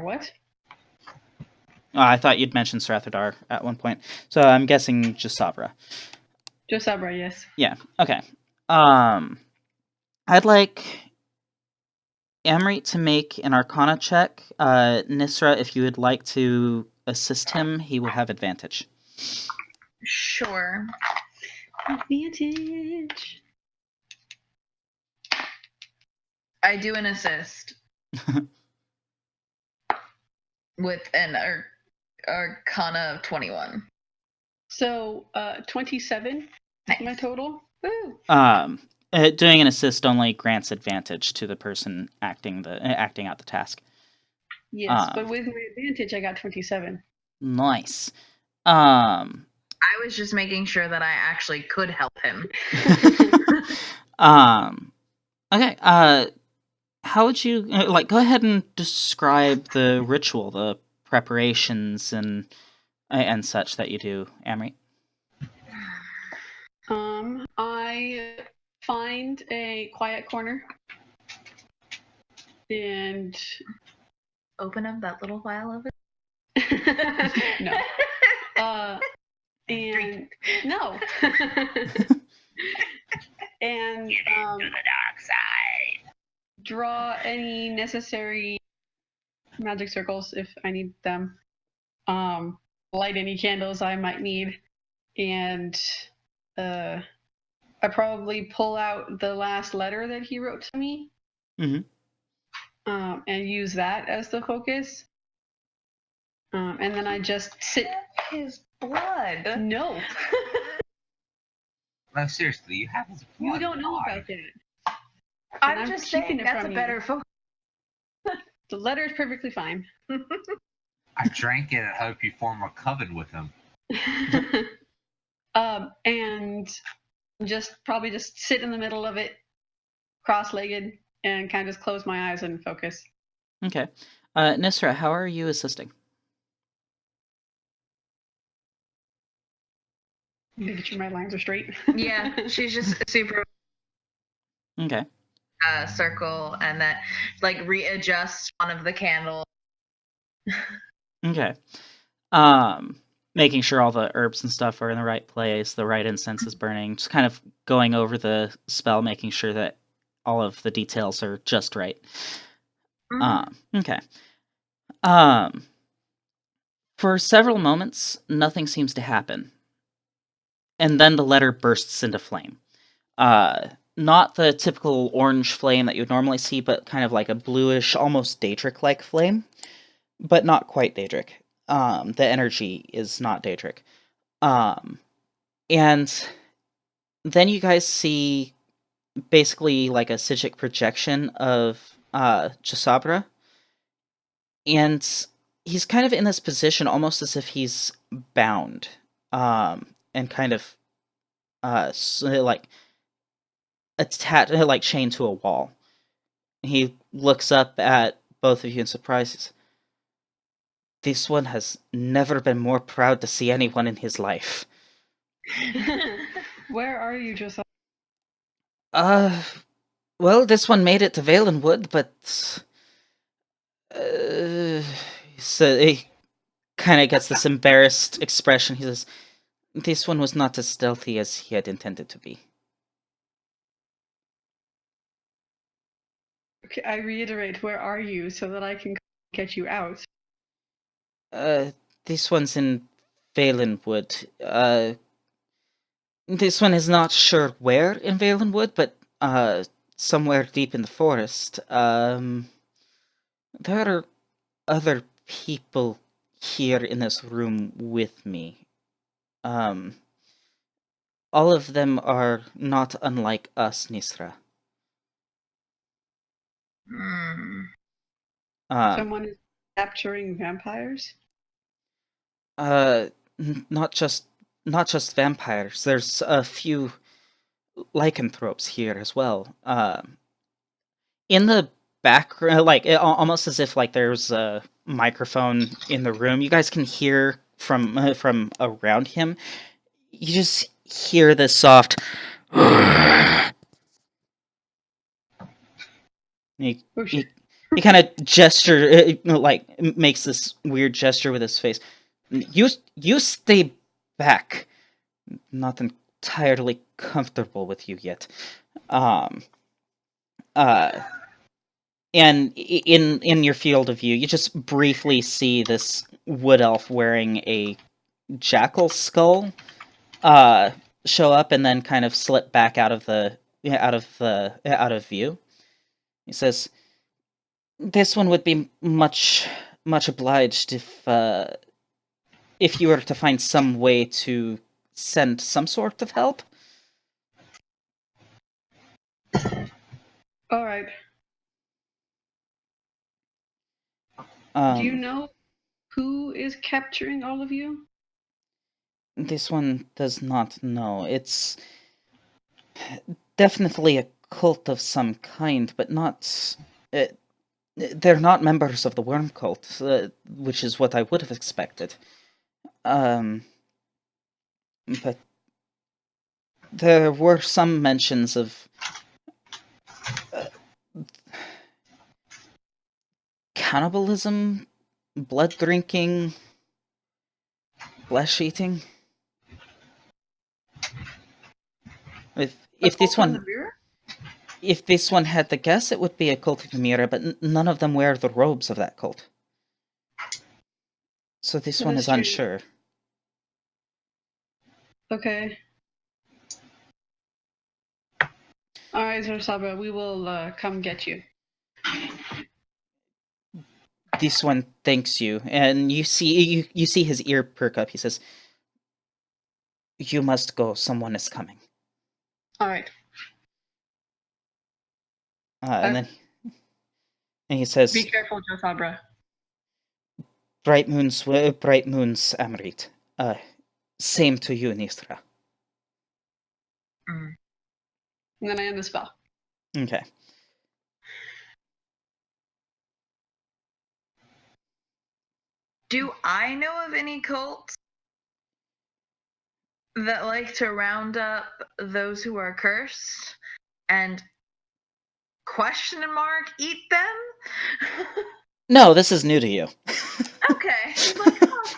What? I thought you'd mentioned Srathudar at one point, so I'm guessing Josabra. Josabra, yes. Yeah. Okay. I'd like Amrit to make an Arcana check. Nysra, if you would like to assist him, he will have advantage. Sure. Advantage. I do an assist. With an Arcana of 21. So, 27 Nice. my total. Woo! Doing an assist only grants advantage to the person acting out the task. Yes, but with my advantage, I got 27. Nice. I was just making sure that I actually could help him. Okay. How would you go ahead and describe the ritual, the preparations and such that you do, Amrit? I find a quiet corner and open up that little vial of it. No. And no. And to the dark side. Draw any necessary magic circles if I need them. Light any candles I might need, and I probably pull out the last letter that he wrote to me. Mm-hmm. And use that as the focus. And then I just sit. His blood. No, No, seriously, you have his blood. you don't know Why? about that. I'm I'm just keeping saying it that's a from you. better focus. The letter is perfectly fine. I drank it and hope you form a coven with him. And probably just sit in the middle of it, cross-legged, and kind of just close my eyes and focus. Okay. Nysra, how are you assisting? Making sure my lines are straight. Yeah, she's just super Okay. circle and that like readjust one of the candles. Okay. Making sure all the herbs and stuff are in the right place, the right incense is burning, just kind of going over the spell, making sure that all of the details are just right. Okay. For several moments, nothing seems to happen. And then the letter bursts into flame. Not the typical orange flame that you would normally see, but kind of like a bluish, almost Daedric-like flame. But not quite Daedric. The energy is not Daedric. And then you guys see basically like a Psijic projection of Chisabra. And he's kind of in this position almost as if he's bound. And kind of like attached, like chained to a wall. He looks up at both of you in surprise. This one has never been more proud to see anyone in his life. Where are you, Josiah? Well, this one made it to Valenwood, but so he kind of gets this embarrassed expression. He says, "This one was not as stealthy as he had intended to be." Okay, I reiterate, where are you so that I can get you out? This one's in Valenwood. This one is not sure where in Valenwood, but somewhere deep in the forest. There are other people here in this room with me. All of them are not unlike us, Nysra. Someone is capturing vampires? Not just vampires. There's a few lycanthropes here as well. In the background, like almost as if like there's a microphone in the room. You guys can hear from around him. You just hear this soft. He kind of gesture, like makes this weird gesture with his face. You stay back. Not entirely comfortable with you yet. And in your field of view, you just briefly see this wood elf wearing a jackal skull show up and then kind of slip back out of view. He says, "This one would be much obliged if you were to find some way to send some sort of help." All right. Do you know who is capturing all of you? This one does not know. It's definitely a cult of some kind, but not... they're not members of the worm cult, which is what I would have expected. But there were some mentions of cannibalism, blood drinking, flesh eating. If this one... If this one had to guess, it would be a cult of the Mirror, but none of them wear the robes of that cult. So this one is unsure. Okay. All right, Zorsaba, we will come get you. This one thanks you, and you see his ear perk up. He says, You must go. Someone is coming. All right. And he says, Be careful, Joe Sabra. bright moons, Amrit. Same to you, Nysra. Mm. And then I end the spell. Okay. Do I know of any cults that like to round up those who are cursed and eat them? No, this is new to you. Okay. Like, oh,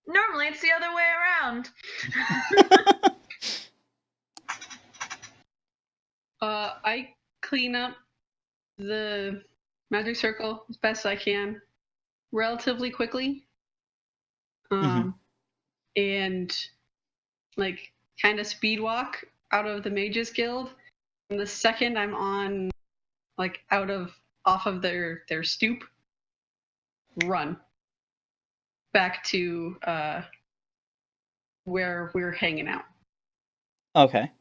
normally it's the other way around. I clean up the magic circle as best I can, relatively quickly. And like kind of speed walk out of the Mages Guild. And the second I'm on, like off of their stoop, run back to where we're hanging out. Okay.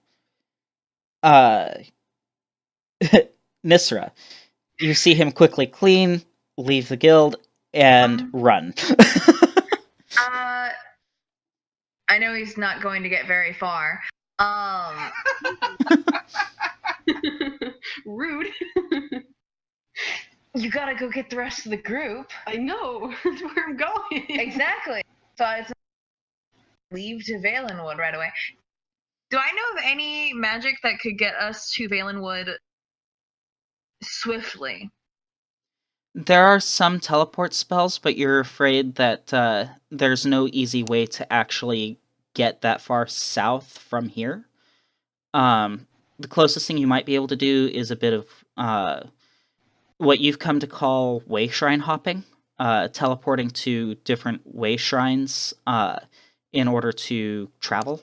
Nysra, you see him quickly clean, leave the guild, and run. I know he's not going to get very far. Rude. You gotta go get the rest of the group. I know. That's where I'm going. Exactly. So I leave to Valenwood right away. Do I know of any magic that could get us to Valenwood swiftly? There are some teleport spells, but you're afraid that there's no easy way to actually get that far south from here. The closest thing you might be able to do is a bit of what you've come to call way shrine hopping, teleporting to different way shrines in order to travel.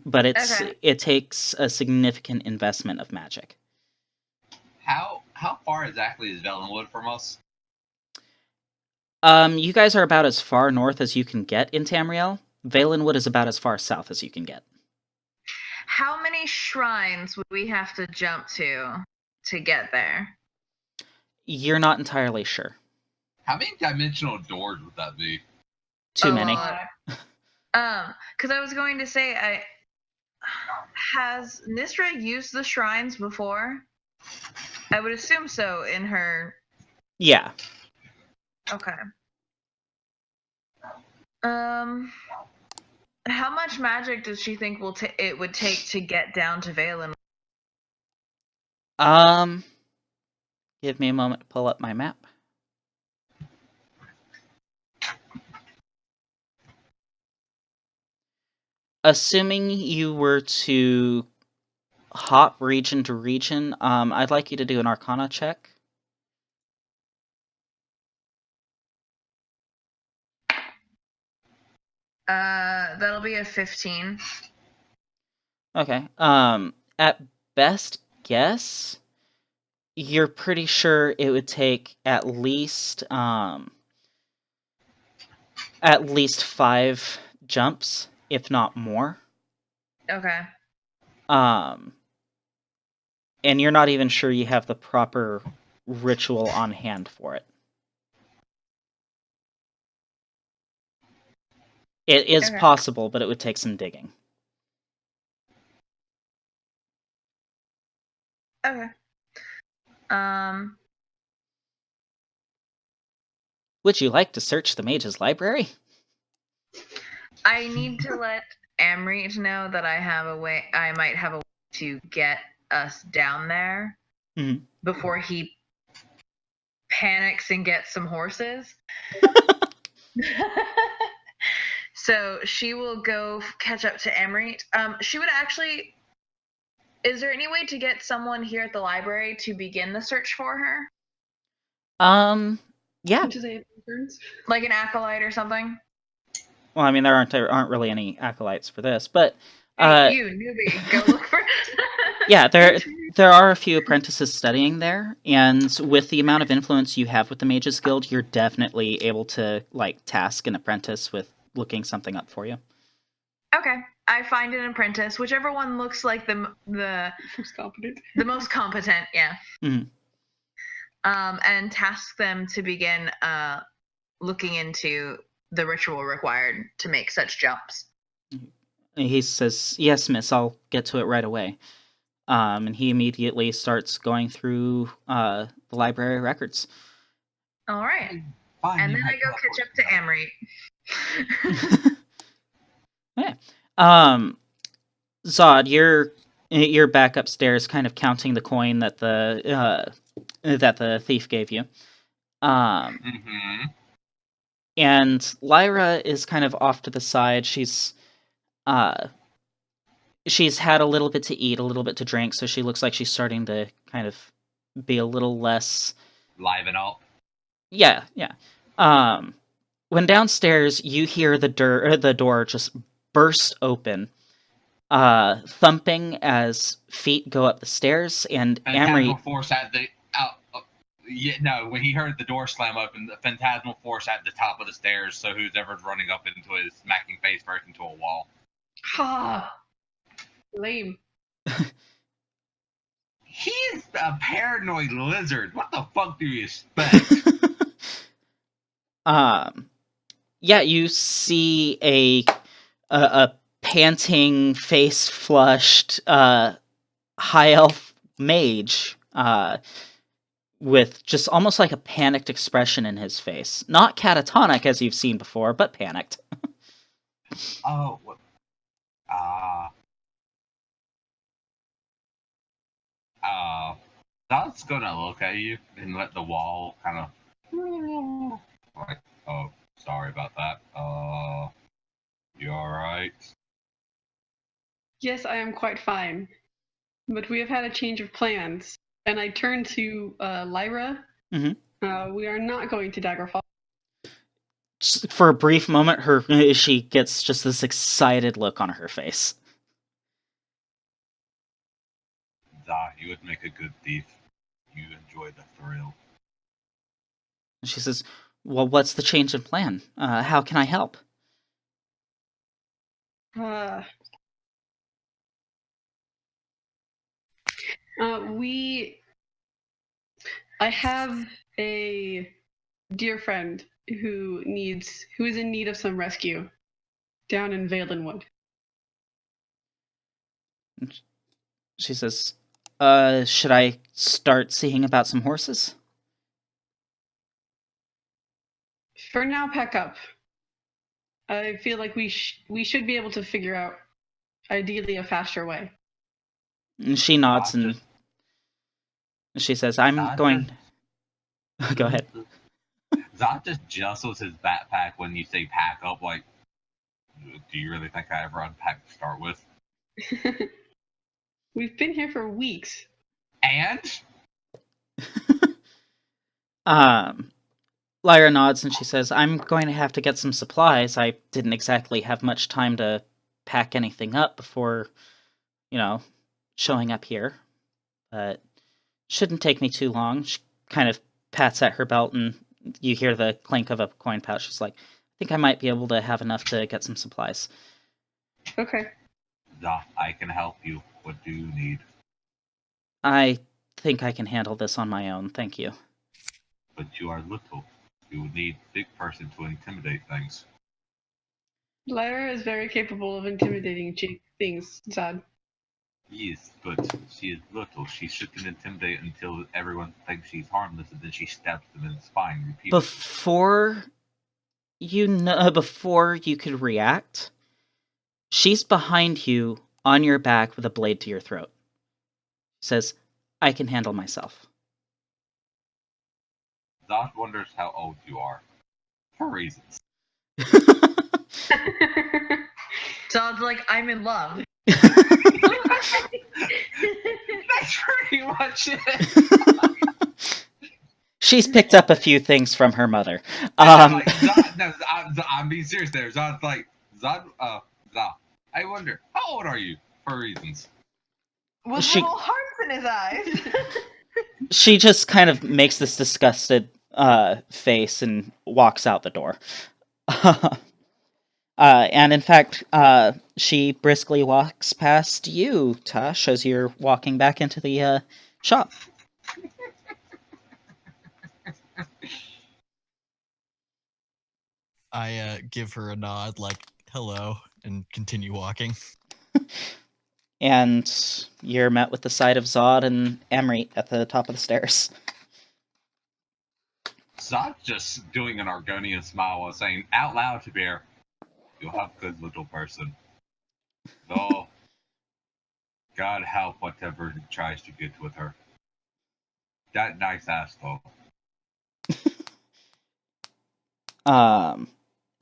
But it takes a significant investment of magic. How far exactly is Valenwood from us? You guys are about as far north as you can get in Tamriel. Valenwood is about as far south as you can get. How many shrines would we have to jump to get there? You're not entirely sure. How many dimensional doors would that be? Too many. Because I was going to say, has Nysra used the shrines before? I would assume so in her... Yeah. Okay. How much magic does she think it would take to get down to Valen? Give me a moment to pull up my map. Assuming you were to hop region to region, I'd like you to do an Arcana check. That'll be a 15. Okay. At best guess, you're pretty sure it would take at least 5 jumps, if not more. Okay. And you're not even sure you have the proper ritual on hand for it. It is possible, but it would take some digging. Okay. Would you like to search the mage's library? I need to let Amrit know that I might have a way to get us down there before he panics and gets some horses. So she will go catch up to Amrit. She would actually... Is there any way to get someone here at the library to begin the search for her? Yeah. Like an acolyte or something? Well, I mean, there aren't really any acolytes for this, but... Hey, you, newbie, go look for... Yeah, there are a few apprentices studying there, and with the amount of influence you have with the Mages Guild, you're definitely able to, task an apprentice with looking something up for you. Okay, I find an apprentice, whichever one looks like the Most competent. the most competent. Yeah. Mhm. And task them to begin looking into the ritual required to make such jumps. And he says, "Yes, miss, I'll get to it right away." And he immediately starts going through the library records. All right. Fine, And you then I have go catch up to teleport. Amrit. Okay. Zodd, you're back upstairs, kind of counting the coin that the thief gave you. Mm-hmm. And Lyra is kind of off to the side. She's had a little bit to eat, a little bit to drink, so she looks like she's starting to kind of be a little less Liven up. Yeah. When downstairs you hear the door just burst open, thumping as feet go up the stairs, and Phantasmal Amrit. force at the when he heard the door slam open, the phantasmal force at the top of the stairs, so who's ever running up into it is smacking face first into a wall. Ha! Lame. He's a paranoid lizard. What the fuck do you expect? Yeah, you see a panting, face flushed, high elf mage, with just almost like a panicked expression in his face. Not catatonic as you've seen before, but panicked. Oh, That's gonna look at you and let the wall kind of like, oh, sorry about that. You alright? Yes, I am quite fine. But we have had a change of plans. And I turn to Lyra. Mm-hmm. We are not going to Daggerfall. Just for a brief moment, she gets just this excited look on her face. You would make a good thief. You enjoy the thrill. She says, "Well, what's the change in plan? How can I help?" I have a dear friend who is in need of some rescue down in Valenwood. She says, should I start seeing about some horses?" For now, pack up. I feel like we should be able to figure out, ideally, a faster way. And she nods and she says, "I'm going." Go ahead. Zodd just jostles his backpack when you say pack up. Like, do you really think I ever unpacked to start with? We've been here for weeks. And? Lyra nods and she says, "I'm going to have to get some supplies. I didn't exactly have much time to pack anything up before, showing up here. But shouldn't take me too long." She kind of pats at her belt and you hear the clink of a coin pouch. She's like, "I think I might be able to have enough to get some supplies." Okay. I can help you. What do you need? "I think I can handle this on my own, thank you." But you are little. You would need a big person to intimidate things. Lyra is very capable of intimidating things, Zodd. Yes, but she is little. She shouldn't intimidate until everyone thinks she's harmless, and then she stabs them in the spine repeatedly. Before you could react, she's behind you on your back with a blade to your throat. Says, "I can handle myself." Zodd wonders how old you are. For reasons. Zodd's like, I'm in love. That's pretty much it. She's picked up a few things from her mother. I'm being serious there. Zodd's like, Zodd, I wonder, how old are you? For reasons. With little hearts in his eyes. She just kind of makes this disgusted face and walks out the door. And in fact, she briskly walks past you, Tash, as you're walking back into the shop. I give her a nod, like, hello, and continue walking. And you're met with the sight of Zodd and Amrit at the top of the stairs. Zodd's just doing an Argonian smile while saying out loud to Bear, "You have good little person. Though, God help whatever tries to get with her. That nice ass though."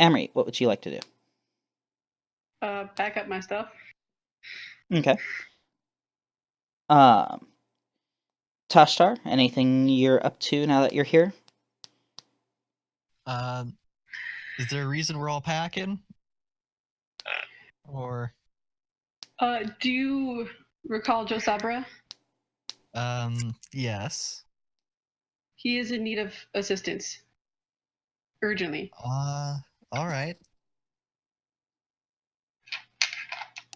Amrit, what would you like to do? Pack up my stuff. Okay. Tash-Dar, anything you're up to now that you're here? Is there a reason we're all packing? Or Do you recall Joe Sabra? yes. He is in need of assistance. Urgently. All right.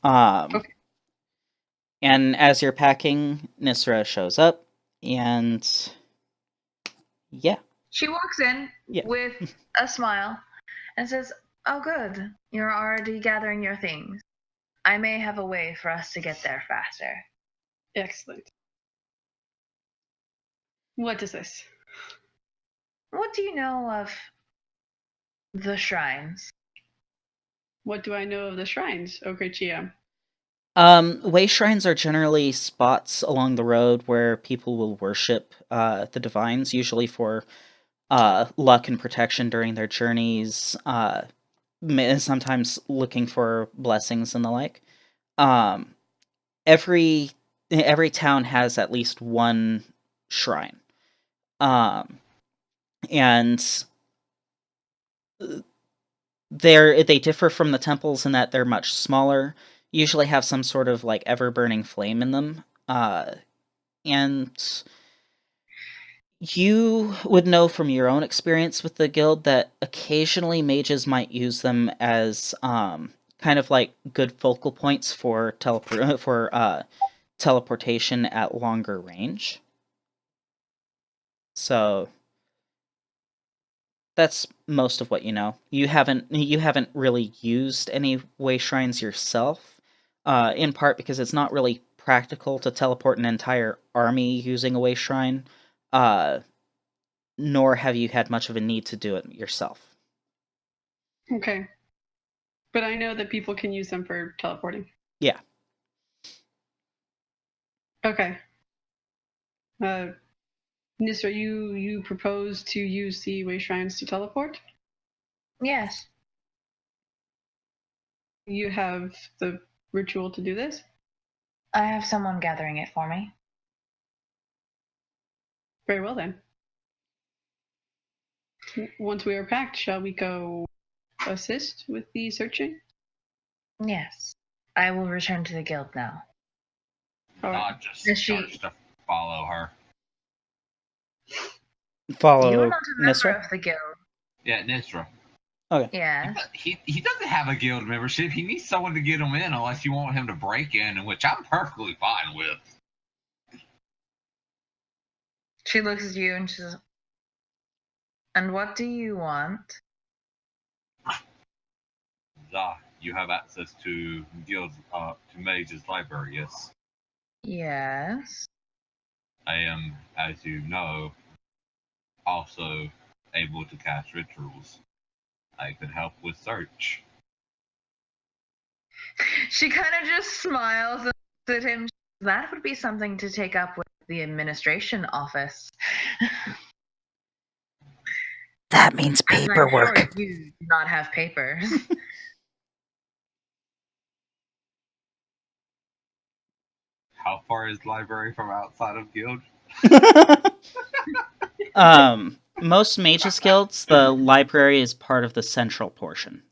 Okay. And as you're packing, Nysra shows up, and yeah. She walks in Yeah. with a smile and says, "Oh, good. You're already gathering your things. I may have a way for us to get there faster." Excellent. What is this? What do you know of the shrines? What do I know of the shrines? Okay, GM. Way shrines are generally spots along the road where people will worship the divines, usually for luck and protection during their journeys, sometimes looking for blessings and the like. Every town has at least one shrine. And they differ from the temples in that they're much smaller, usually have some sort of like ever-burning flame in them. And you would know from your own experience with the guild that occasionally mages might use them as kind of like good focal points for teleportation at longer range. So that's most of what you know. You haven't really used any way shrines yourself, in part because it's not really practical to teleport an entire army using a way shrine, nor have you had much of a need to do it yourself. Okay. But I know that people can use them for teleporting. Yeah. Okay. Nysra, you propose to use the way shrines to teleport? Yes. You have the ritual to do this? I have someone gathering it for me. Very well then. Once we are packed, shall we go assist with the searching? Yes. I will return to the guild now. All right. Zod just Is starts she- to follow her. Follow You're not a member Nysra? of the guild. Yeah, Nysra. Yes. He doesn't have a guild membership. He needs someone to get him in unless you want him to break in, which I'm perfectly fine with. She looks at you and she says, "And what do you want?" You have access to guild, to Mage's library, yes. Yes. I am, as you know, also able to cast rituals. I can help with search. She kind of just smiles and looks at him. That would be something to take up with the administration office. That means As I'm paperwork. sure you do not have papers. How far is library from outside of guild? Most mages guilds, the library is part of the central portion.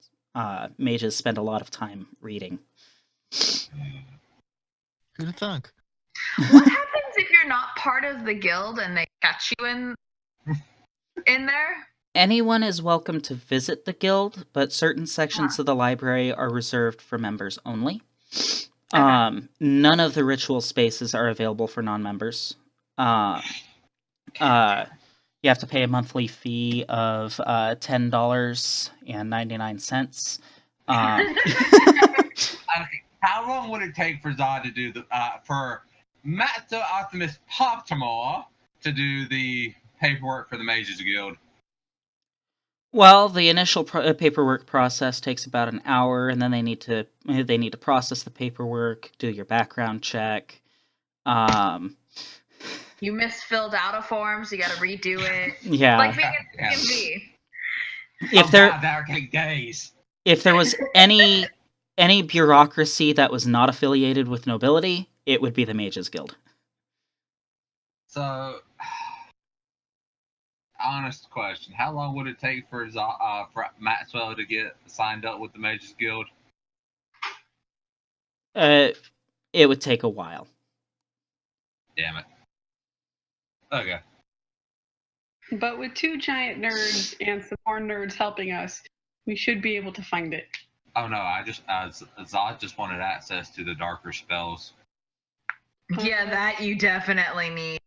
Mages spend a lot of time reading. Who'd have thunk? What happens if you're not part of the guild and they catch you in there? anyone is welcome to visit the guild, but certain sections of the library are reserved for members only. None of the ritual spaces are available for non-members. You have to pay a monthly fee of $10.99. Okay, how long would it take for Zodd to do for Master Optimus Poptimore to do the paperwork for the Mages Guild? Well, the initial paperwork process takes about an hour, and then they need to process the paperwork, do your background check. You misfilled out a form, so you got to redo it. Yeah. Like being in DMV. If there that would take days. If there was any bureaucracy that was not affiliated with nobility, it would be the Mages Guild. So, honest question: how long would it take for Maxwell to get signed up with the Mages Guild? It would take a while. Damn it. Okay. But with 2 giant nerds and some more nerds helping us, we should be able to find it. Oh no, Zodd just wanted access to the darker spells. Yeah, that you definitely need.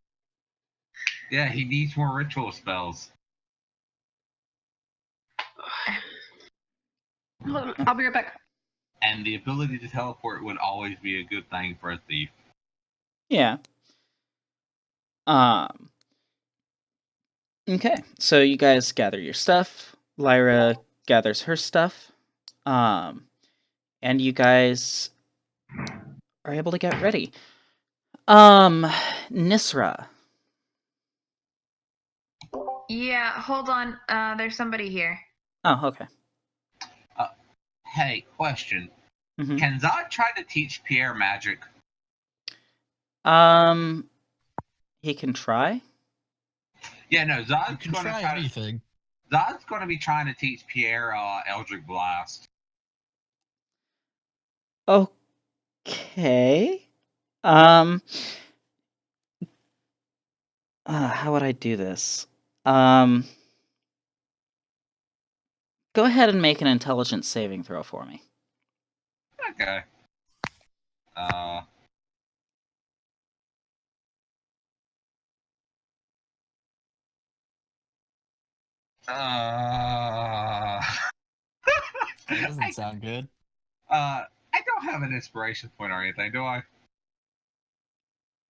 Yeah, he needs more ritual spells. Hold on, I'll be right back. And the ability to teleport would always be a good thing for a thief. Yeah. Okay, so you guys gather your stuff. Lyra gathers her stuff. And you guys are able to get ready. Nysra. Yeah, hold on. There's somebody here. Oh, okay. Hey, question. Mm-hmm. Can Zodd try to teach Pierre magic? He can try. Yeah, no, You Zodd's can going to try try. anything. Zodd's going to be trying to teach Pierre Eldritch Blast. Okay. How would I do this? Go ahead and make an intelligence saving throw for me. Okay. That doesn't sound good. I don't have an inspiration point or anything, do I?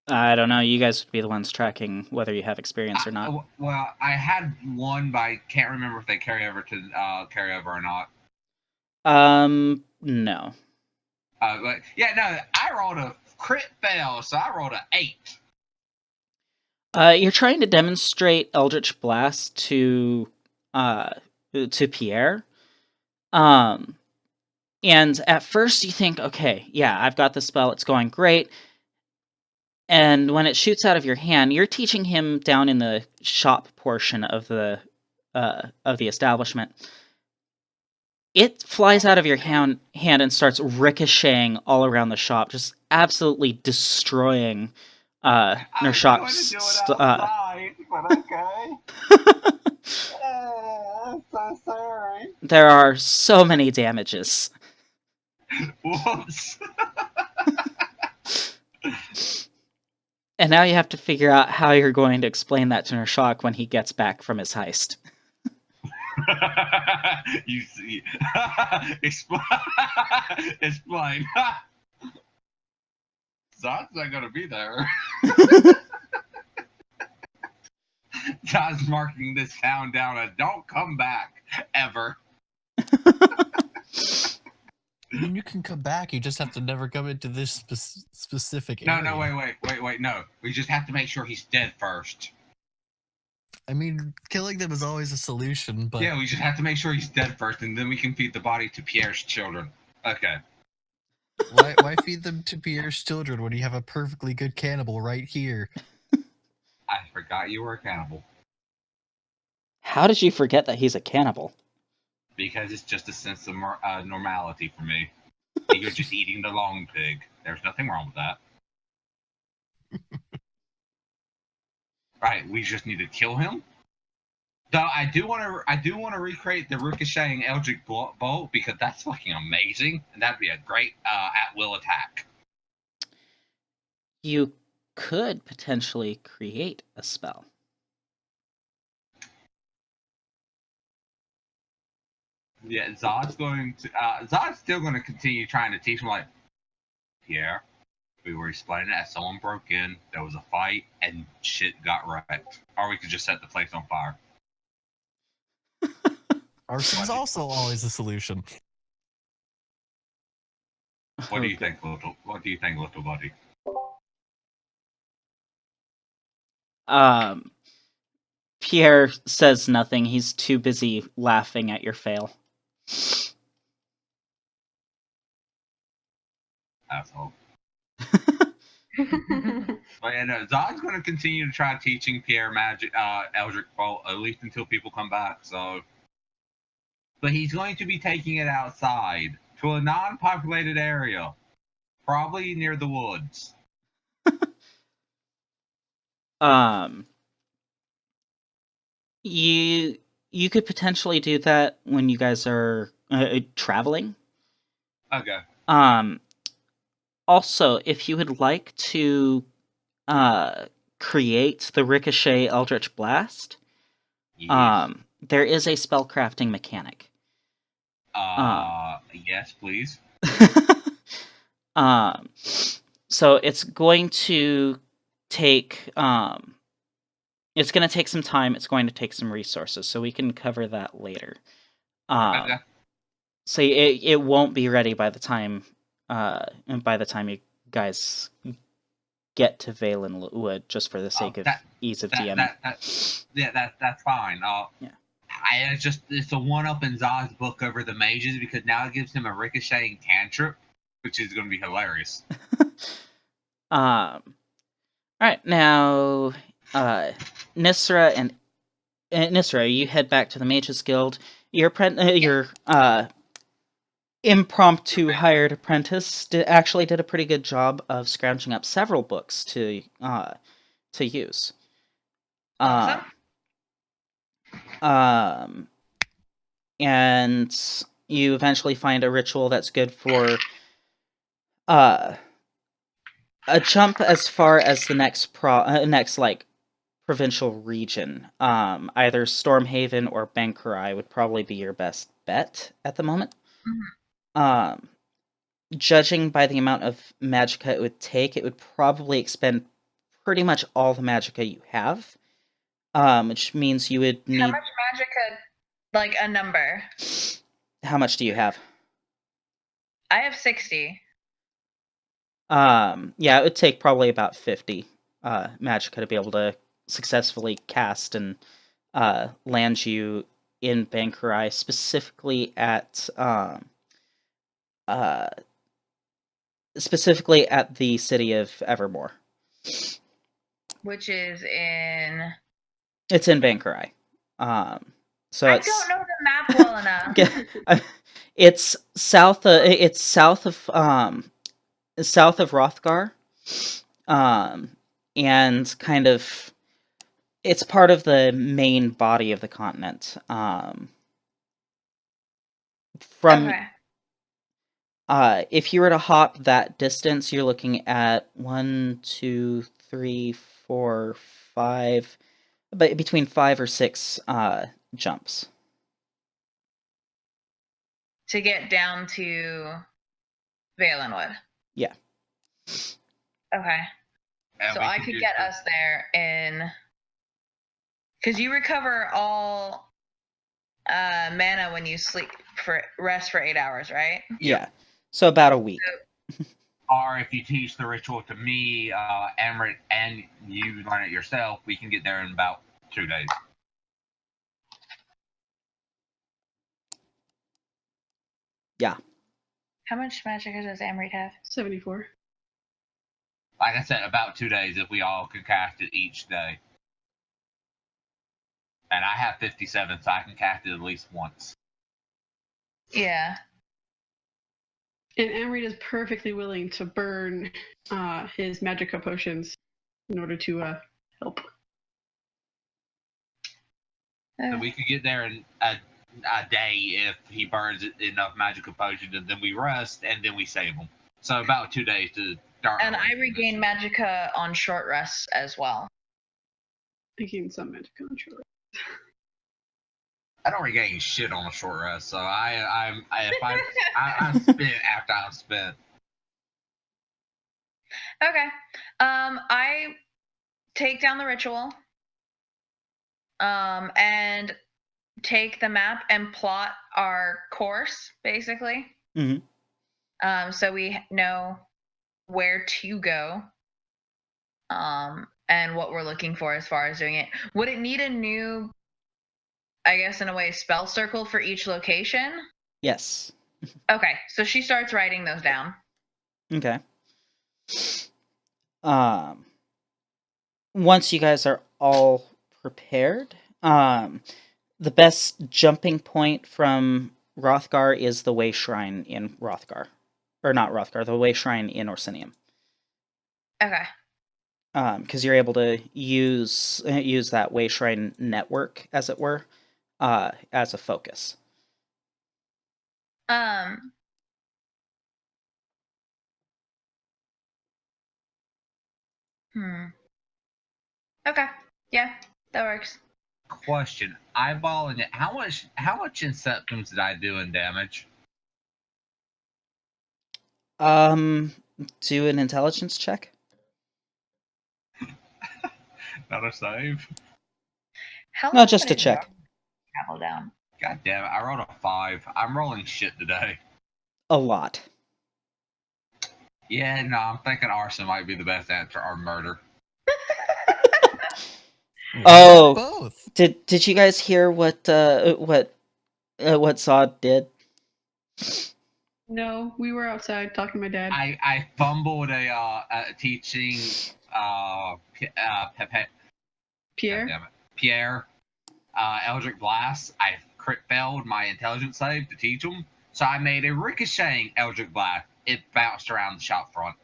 I don't know. You guys would be the ones tracking whether you have experience or not. Well, I had one, but I can't remember if they carry over or not. No. But yeah, no, I rolled a crit fail, so I rolled an 8. You're trying to demonstrate Eldritch Blast to Pierre. And at first you think, okay, yeah, I've got the spell, it's going great. And when it shoots out of your hand, you're teaching him down in the shop portion of the establishment. It flies out of your hand and starts ricocheting all around the shop, just absolutely destroying Nershak's outside, but okay. I'm so sorry. There are so many damages. Whoops. And now you have to figure out how you're going to explain that to Nershak when he gets back from his heist. You see. Explain. Zodd's not gonna be there. Zodd's marking this town down as don't come back ever. I mean, you can come back. You just have to never come into this specific area. No, wait. No, we just have to make sure he's dead first. I mean, killing them is always a solution, but Yeah, we just have to make sure he's dead first, and then we can feed the body to Pierre's children. Okay. why feed them to Pierre's children when you have a perfectly good cannibal right here? I forgot you were a cannibal. How did you forget that he's a cannibal? Because it's just a sense of normality for me. You're just eating the long pig. There's nothing wrong with that. Right, we just need to kill him, Though I do want to recreate the ricocheting Eldritch Bolt because that's fucking amazing, and that'd be a great at will attack. You could potentially create a spell. Yeah, Zodd's still going to continue trying to teach him like, Pierre, we were explaining that someone broke in, there was a fight, and shit got wrecked. Or we could just set the place on fire. Arson's also always a solution. What do you think, little buddy? Pierre says nothing. He's too busy laughing at your fail. Asshole. But yeah, no, Zodd's going to continue to try teaching Pierre magic, Eldritch Bolt, at least until people come back. So, but he's going to be taking it outside to a non-populated area, probably near the woods. You could potentially do that when you guys are traveling. Okay. Also, if you would like to create the Ricochet Eldritch Blast, Yes. there is a spellcrafting mechanic. Yes, please. So it's going to take it's going to take some time. It's going to take some resources, so we can cover that later. Okay. So it won't be ready by the time you guys get to Valen Wood, just for the sake of ease of DMing. That's fine. Yeah. It's a one-up in Zodd's book over the mages because now it gives him a ricocheting cantrip, which is going to be hilarious. All right, now Nysra and Nysra, you head back to the Mages Guild. Your impromptu hired apprentice actually did a pretty good job of scrounging up several books to use. Awesome. And you eventually find a ritual that's good for a jump as far as the next provincial region. Either Stormhaven or Bankurai would probably be your best bet at the moment. Mm-hmm. Judging by the amount of magicka it would take, it would probably expend pretty much all the magicka you have, which means you would need... How much magicka, like a number? How much do you have? I have 60. Yeah, it would take probably about 50 magicka to be able to successfully cast and land you in Bankurai, specifically at the city of Evermore. Which is in... It's in Bankurai. So I don't know the map well enough. It's south of Rothgar, and kind of it's part of the main body of the continent. Okay. If you were to hop that distance, you're looking at 1, 2, 3, 4, 5, but between 5 or 6 jumps To get down to Valenwood. Yeah. Okay. And So we I can could do get the- us there in... Because you recover all mana when you rest for 8 hours, right? Yeah. So about a week. Or if you teach the ritual to me, Amrit, and you learn it yourself, we can get there in about 2 days. Yeah. How much magic does Amrit have? 74. Like I said, about 2 days if we all could cast it each day. And I have 57, so I can cast it at least once. Yeah. And Amrit is perfectly willing to burn his magicka potions in order to help. So we could get there in a day if he burns enough magical potions, and then we rest, and then we save him. So about 2 days to start. And I regain magicka on short rests as well. I gained some magic control. I don't regain shit on a short rest, so I'm spent after I'm spent. Okay. I take down the ritual. And take the map and plot our course, basically. Mm-hmm. So we know where to go. And what we're looking for as far as doing it. Would it need a new, I guess in a way, spell circle for each location? Yes. Okay, so she starts writing those down. Okay. Once you guys are all prepared, the best jumping point from Rothgar is the Way Shrine in Rothgar. Or not Rothgar, the Way Shrine in Orsinium. Okay. Because you're able to use that Way Shrine network, as it were, as a focus. Okay. Yeah, that works. Question: eyeballing it. How much in septums did I do in damage? Do an intelligence check. Not a save. No, just a check. Travel down. God damn it! I rolled a 5. I'm rolling shit today. A lot. Yeah, no, I'm thinking arson might be the best answer, or murder. Oh, both. Did you guys hear what Zodd did? No, we were outside talking to my dad. I fumbled a teaching Pierre? Pierre Eldritch Blast. I crit failed my intelligence save to teach him, so I made a ricocheting Eldritch Blast. It bounced around the shop front.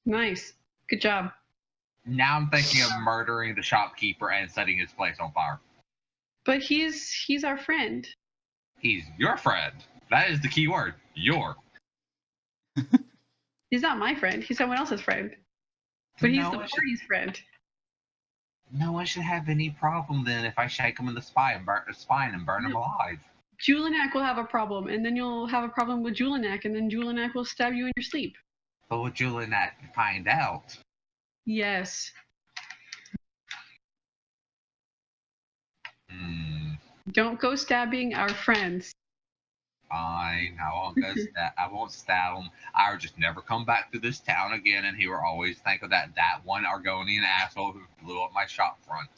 Nice. Good job. Now I'm thinking of murdering the shopkeeper and setting his place on fire. But he's our friend. He's your friend. That is the key word. Your. He's not my friend. He's someone else's friend. But he's the party's friend. No one should have any problem then if I shake him in the spine and burn him alive. Julinak will have a problem, and then you'll have a problem with Julinak, and then Julinak will stab you in your sleep. But will Julinak find out? Yes. Don't go stabbing our friends. Fine, I won't go I won't stab him. I would just never come back to this town again, and he will always think of that one Argonian asshole who blew up my shop front.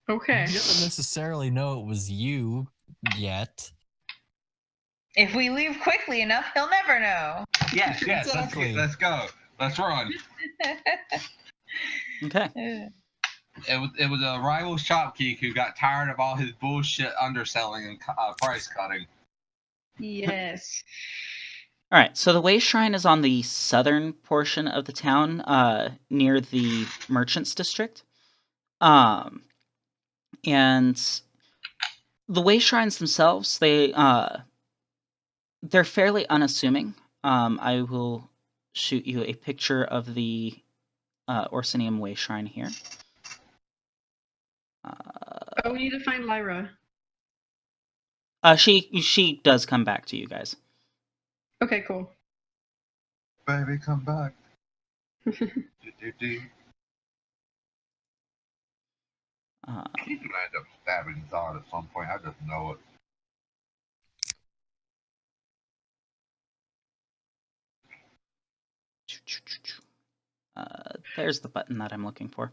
Okay. He doesn't necessarily know it was you yet. If we leave quickly enough, he'll never know. Yes, Exactly. Let's go. Let's run. Okay. It was a rival shopkeep who got tired of all his bullshit underselling and price cutting. Yes. All right. So the Way Shrine is on the southern portion of the town, near the Merchants District. And the Way Shrines themselves, they're fairly unassuming. I will shoot you a picture of the Orsinium Way Shrine here. We need to find Lyra. She does come back to you guys. Okay, cool. Baby, come back. Uh, He's gonna end up stabbing Zodd at some point. I just know it. There's the button that I'm looking for.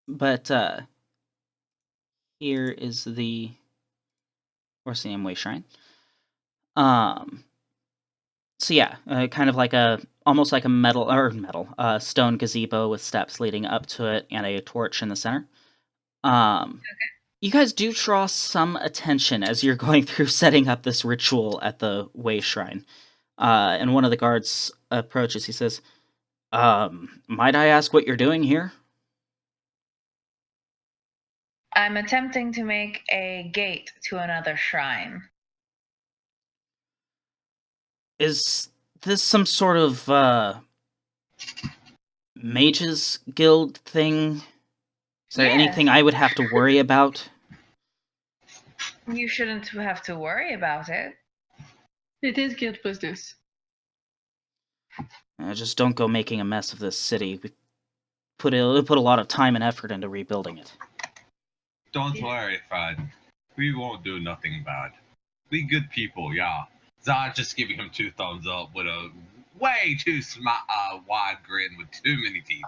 But here is the Orsinium Way Shrine. So yeah, kind of like almost like a stone gazebo with steps leading up to it and a torch in the center. Okay. You guys do draw some attention as you're going through setting up this ritual at the Way Shrine. And one of the guards approaches. He says, might I ask what you're doing here? I'm attempting to make a gate to another shrine. Is this some sort of mages guild thing? Is there Yes. anything I would have to worry about? You shouldn't have to worry about it. It is guild business. Just don't go making a mess of this city. We put a lot of time and effort into rebuilding it. Don't worry, friend. We won't do nothing bad. We good people, yeah. Zodd just giving him 2 thumbs up with a way too wide grin with too many teeth.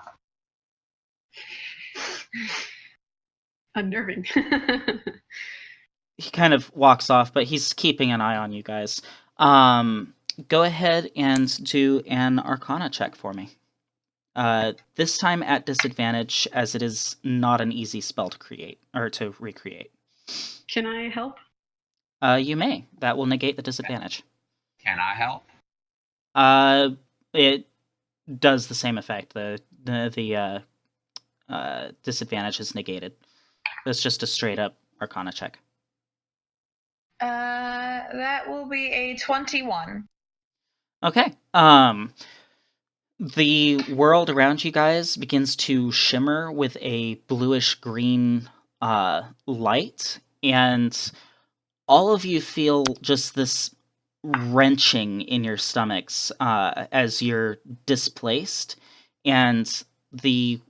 Unnerving. He kind of walks off, but he's keeping an eye on you guys. Go ahead and do an Arcana check for me. This time at disadvantage, as it is not an easy spell to create or to recreate. Can I help? You may. That will negate the disadvantage. Can I help? It does the same effect. The disadvantage is negated. It's just a straight up Arcana check. That will be a 21. Okay. The world around you guys begins to shimmer with a bluish green light, and all of you feel just this wrenching in your stomachs as you're displaced, and the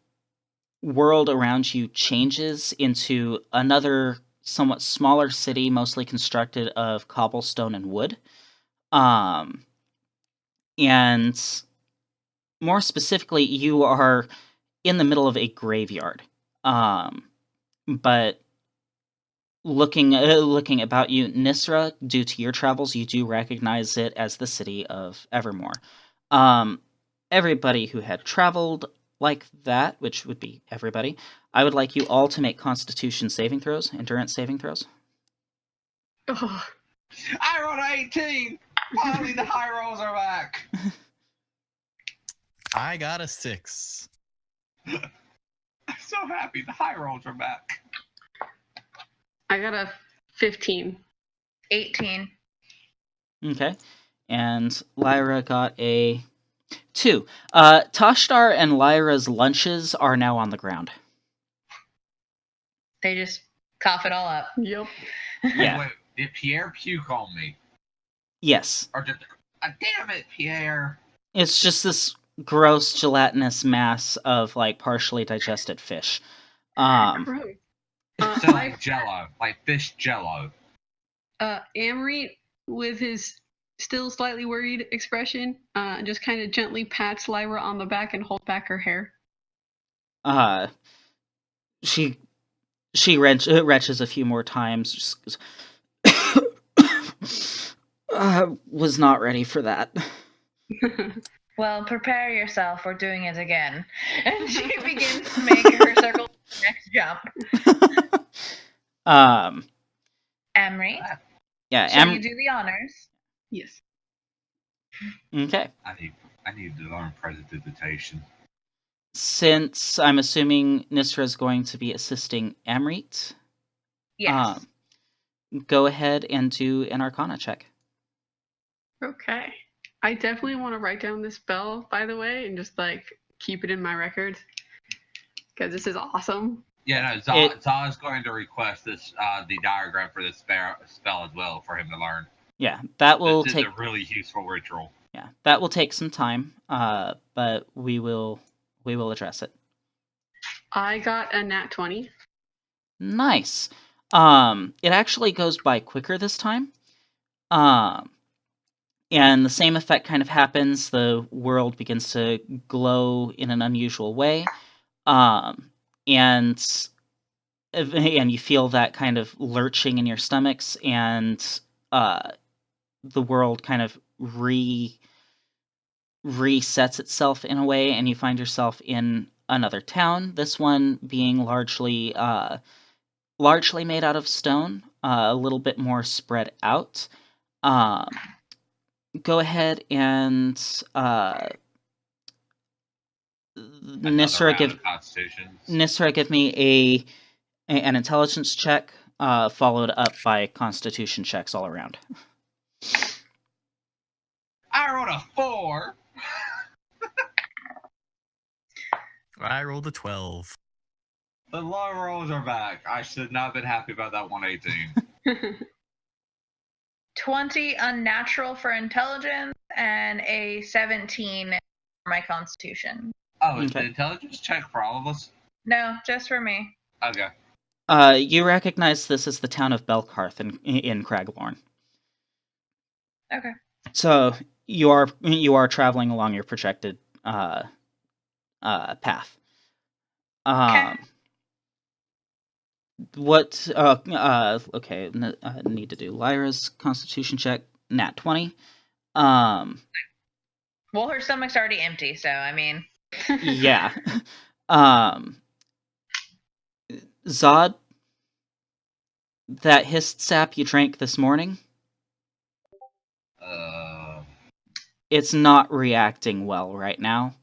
world around you changes into another somewhat smaller city, mostly constructed of cobblestone and wood. And more specifically, you are in the middle of a graveyard. But looking about you, Nysra, due to your travels, you do recognize it as the city of Evermore. Everybody who had traveled like that, which would be everybody, I would like you all to make Constitution saving throws, endurance saving throws. Oh. I rolled 18! Finally, the high rolls are back! I got a 6. I'm so happy the high rolls are back. I got a 15. 18. Okay. And Lyra got a 2. Tash-Dar and Lyra's lunches are now on the ground. They just cough it all up. Yep. Yeah. Wait, did Pierre puke on me? Yes. Or did... damn it, Pierre! It's just this gross gelatinous mass of like partially digested fish. Gross. So like jello, like fish jello. Amrit, with his still slightly worried expression, just kind of gently pats Lyra on the back and holds back her hair. She retches a few more times. Just goes, was not ready for that. Well, prepare yourself. We're doing it again. And she begins to make her circle next jump. Amri, Yeah. shall you do the honors? Yes. Okay. I need to learn prestidigitation. Since I'm assuming Nysra is going to be assisting Amrit, Yes. go ahead and do an Arcana check. Okay. I definitely want to write down this spell, by the way, and just like keep it in my records because this is awesome. Yeah, no, Zodd's going to request this the diagram for this spell as well for him to learn. Yeah, that will This take is a really useful ritual. Yeah, that will take some time, but we will address it. I got a nat 20. Nice. It actually goes by quicker this time. And the same effect kind of happens. The world begins to glow in an unusual way. And you feel that kind of lurching in your stomachs, and the world kind of resets itself in a way, and you find yourself in another town. This one being largely made out of stone, a little bit more spread out. Go ahead and Nysra, give me an intelligence check, followed up by constitution checks all around. I rolled a 4. I rolled a 12. The low rolls are back. I should not have been happy about that 118. 20 unnatural for intelligence and a 17 for my constitution. Oh, is the Okay. intelligence check for all of us? No, just for me. Okay. You recognize this as the town of Belkarth in Craglorn. Okay. So you are traveling along your projected path. What? Okay. Need to do Lyra's Constitution check. Nat 20. Well, her stomach's already empty, so I mean. Yeah. Zodd, that hist sap you drank this morning, it's not reacting well right now.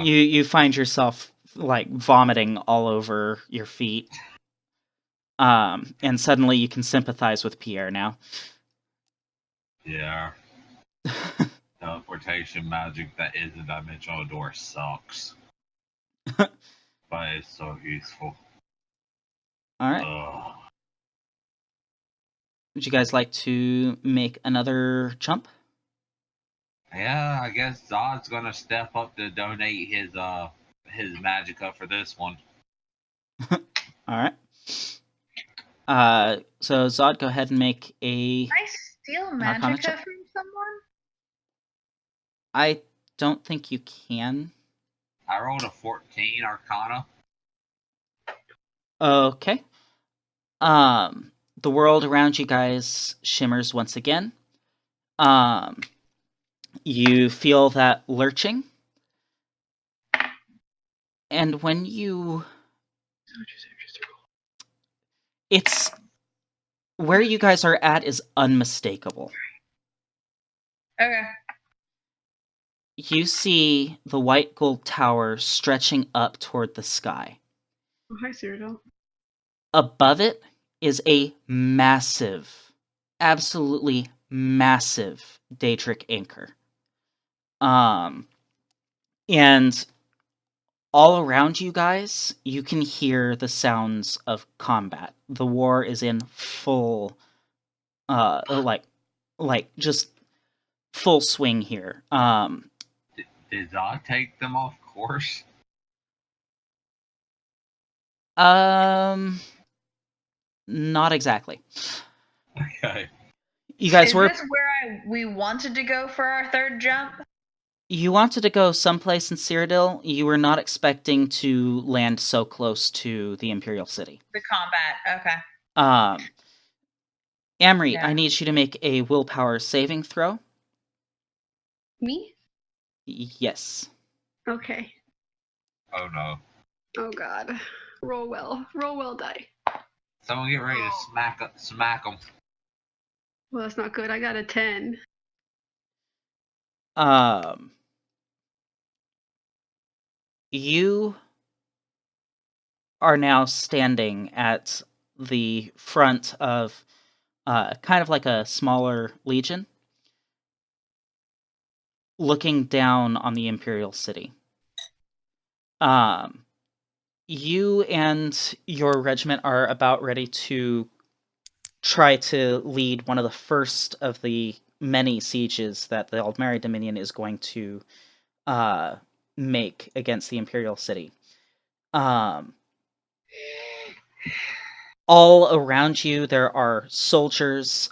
You find yourself like vomiting all over your feet. And suddenly you can sympathize with Pierre now. Yeah. Teleportation magic that isn't dimensional door sucks. But it's so useful. Alright. Would you guys like to make another jump? Yeah, I guess Zodd's gonna step up to donate his magicka for this one. Alright. So Zodd, go ahead and make a... Can I steal Arcana magicka check? from someone? I don't think you can. I rolled a 14 Arcana. Okay. The world around you guys shimmers once again. You feel that lurching. And when you... It's... Where you guys are at is unmistakable. Okay. You see the white gold tower stretching up toward the sky. Oh, hi, Cyrodiil. Above it is a massive, absolutely massive Daedric anchor. And all around you guys, you can hear the sounds of combat. The war is in full, just full swing here. Did Zodd take them off course? Not exactly. Okay. You guys Is this where we wanted to go for our third jump? You wanted to go someplace in Cyrodiil. You were not expecting to land so close to the Imperial City. The combat, okay. Amrit, Yeah. I need you to make a willpower saving throw. Me? Yes. Okay. Oh no. Oh god. Roll well. Roll well, die. Someone get ready to smack them. Well, that's not good. I got a 10. You are now standing at the front of kind of like a smaller legion, looking down on the Imperial City. You and your regiment are about ready to try to lead one of the first of the many sieges that the Aldmeri Dominion is going to make against the Imperial City. All around you, there are soldiers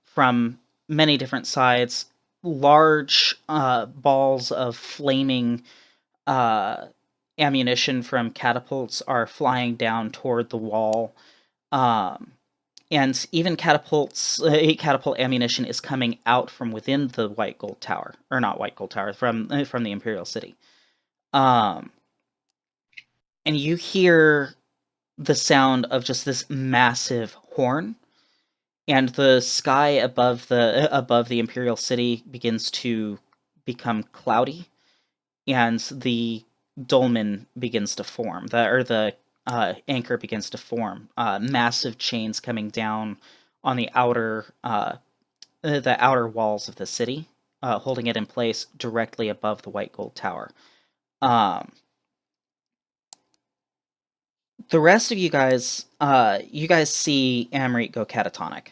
from many different sides. Large balls of flaming ammunition from catapults are flying down toward the wall. And even catapult ammunition is coming out from within the White Gold Tower. Or not White Gold Tower, from the Imperial City. And you hear the sound of just this massive horn, and the sky above the Imperial City begins to become cloudy, and the dolmen begins to form. The anchor begins to form. Massive chains coming down on the outer walls of the city, holding it in place directly above the white gold tower. The rest of you guys see Amrit go catatonic.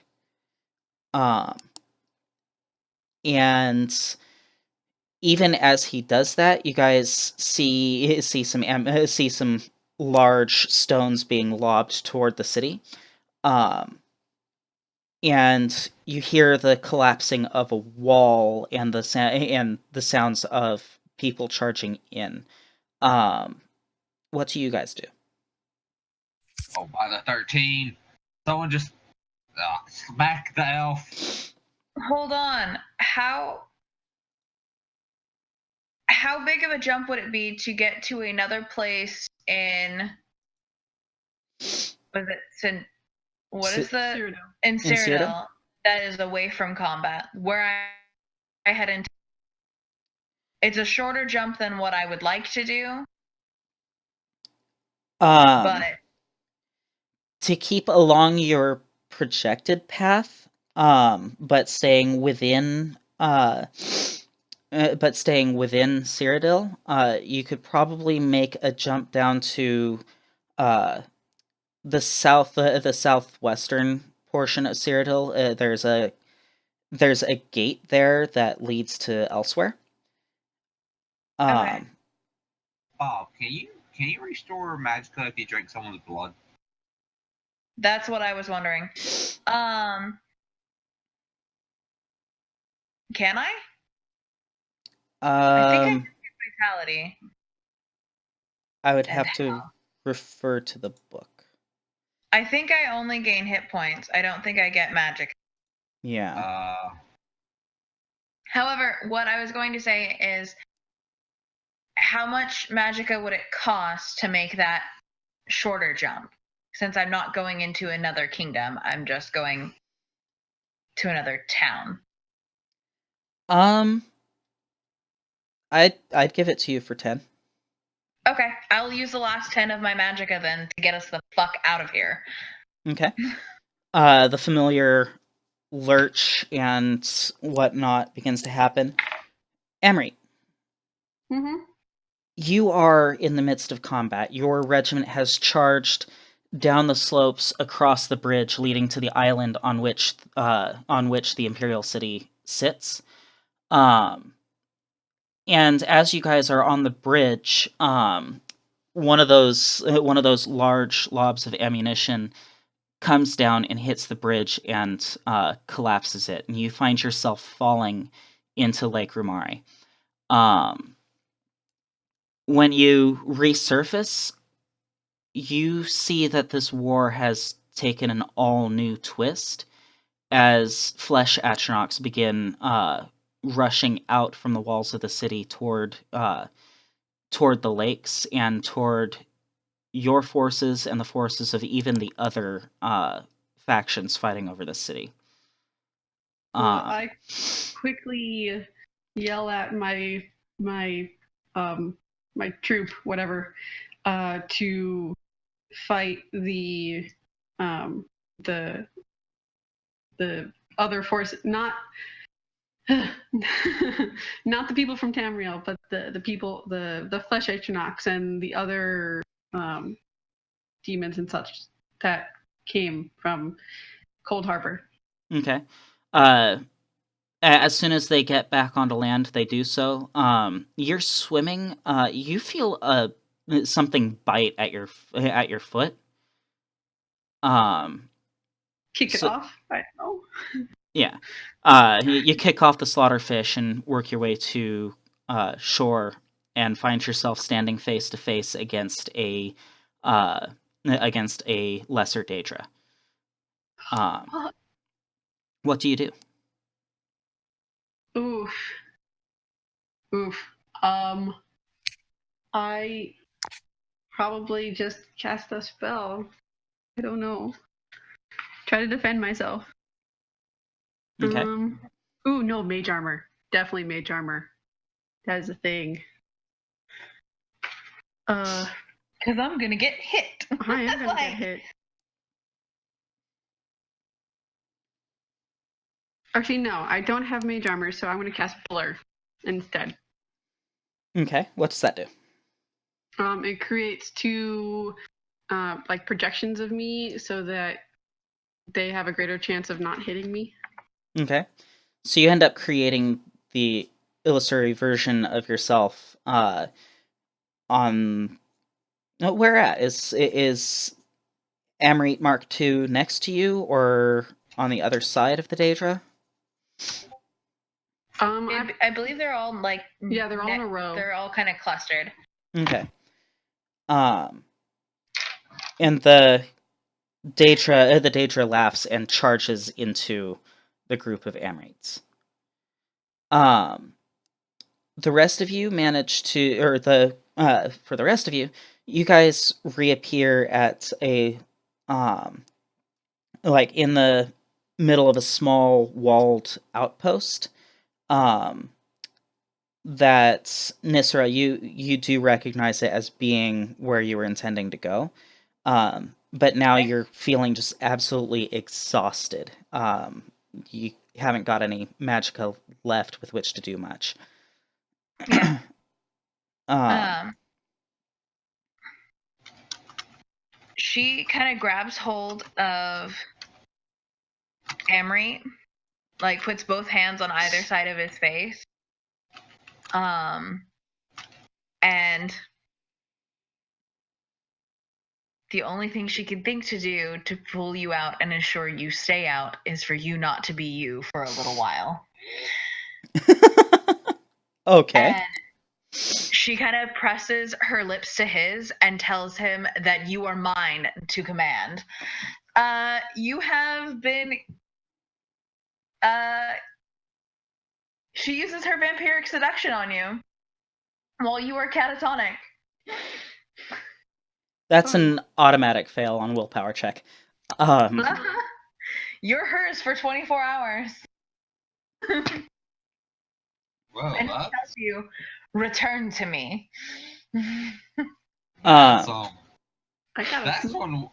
And even as he does that, you guys see some large stones being lobbed toward the city. And you hear the collapsing of a wall and the sounds of people charging in. What do you guys do? Oh, by the 13, someone just smack the elf. Hold on. How big of a jump would it be to get to another place in? Was it what is the Cyrodiil. in Cyrodiil? Cyrodiil that is away from combat? Where I head into. It's a shorter jump than what I would like to do, but to keep along your projected path, but staying within Cyrodiil, you could probably make a jump down to the southwestern portion of Cyrodiil. There's a gate there that leads to elsewhere. Okay. Bob, can you restore magicka if you drink someone's blood? That's what I was wondering. Can I? I think I can do vitality. I would And have to refer to the book. I think I only gain hit points. I don't think I get magic. Yeah. However, what I was going to say is, how much magicka would it cost to make that shorter jump? Since I'm not going into another kingdom, I'm just going to another town. I'd give it to you for 10. Okay, I'll use the last 10 of my magicka then to get us the fuck out of here. Okay. The familiar lurch and whatnot begins to happen. Amrit, Mm-hmm. you are in the midst of combat. Your regiment has charged down the slopes across the bridge leading to the island on which the Imperial City sits. And as you guys are on the bridge, one of those large lobs of ammunition comes down and hits the bridge and collapses it, and you find yourself falling into Lake Rumari. When you resurface, you see that this war has taken an all-new twist as flesh atronachs begin rushing out from the walls of the city toward the lakes and toward your forces and the forces of even the other factions fighting over the city. Well, I quickly yell at my troop, whatever, to fight the other force, not not the people from Tamriel, but the people, the flesh atronachs and the other demons and such that came from Cold Harbor. Okay. As soon as they get back onto land, they do so. You're swimming. You feel something bite at your foot. Kick it off. I don't know. Yeah. You kick off the slaughterfish and work your way to shore and find yourself standing face to face against a lesser Daedra. What do you do? Oof. I probably just cast a spell. I don't know. Try to defend myself. Okay. No, mage armor. Definitely mage armor. That is a thing. Because I'm gonna get hit. I am gonna Like, get hit. Actually, no, I don't have mage armor, so I'm gonna cast Blur instead. Okay, what does that do? It creates two like projections of me so that they have a greater chance of not hitting me. Okay. So you end up creating the illusory version of yourself on... where at? Is Amrit Mark II next to you, or on the other side of the Daedra? I believe they're all like Yeah, they're all in a row. They're all kind of clustered. Okay. And the Daedra laughs and charges into the group of Amrites. The rest of you manage to, or for the rest of you, you guys reappear at a, like in the middle of a small walled outpost. That Nysra, you do recognize it as being where you were intending to go. But now Okay. you're feeling just absolutely exhausted. You haven't got any magicka left with which to do much. Yeah. She kind of grabs hold of Amrit, like puts both hands on either side of his face. And the only thing she can think to do to pull you out and ensure you stay out is for you not to be you for a little while. Okay. And she kind of presses her lips to his and tells him that you are mine to command. You have been... she uses her vampiric seduction on you while you are catatonic. That's an automatic fail on willpower check. You're hers for 24 hours. Well, And he tells you, return to me. that's I got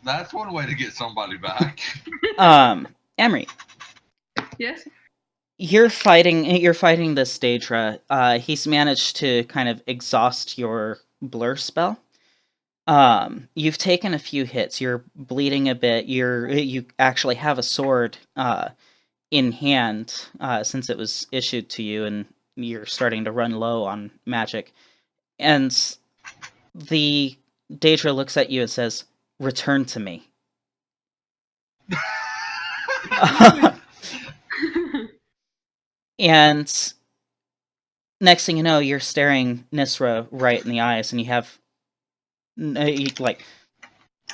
that's one way to get somebody back. Emery, Yes. you're fighting this Daedra. He's managed to kind of exhaust your blur spell. You've taken a few hits. You're bleeding a bit. You actually have a sword in hand since it was issued to you, and you're starting to run low on magic. And the Daedra looks at you and says, "Return to me." And next thing you know, you're staring Nysra right in the eyes, and you have like,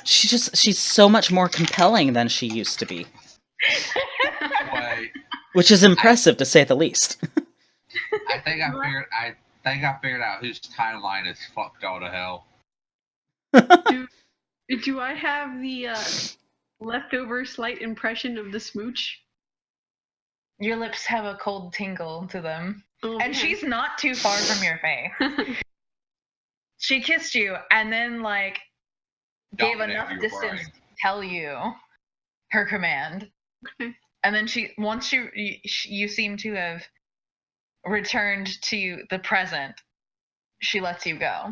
she's so much more compelling than she used to be. Wait, Which is impressive to say the least. I think I figured out whose timeline is fucked all to hell. Do I have the leftover slight impression of the smooch? Your lips have a cold tingle to them. Oh, and man. she's not too far from your face. She kissed you and then, like, gave enough distance to tell you her command. Okay. And then once you seem to have returned to the present, she lets you go.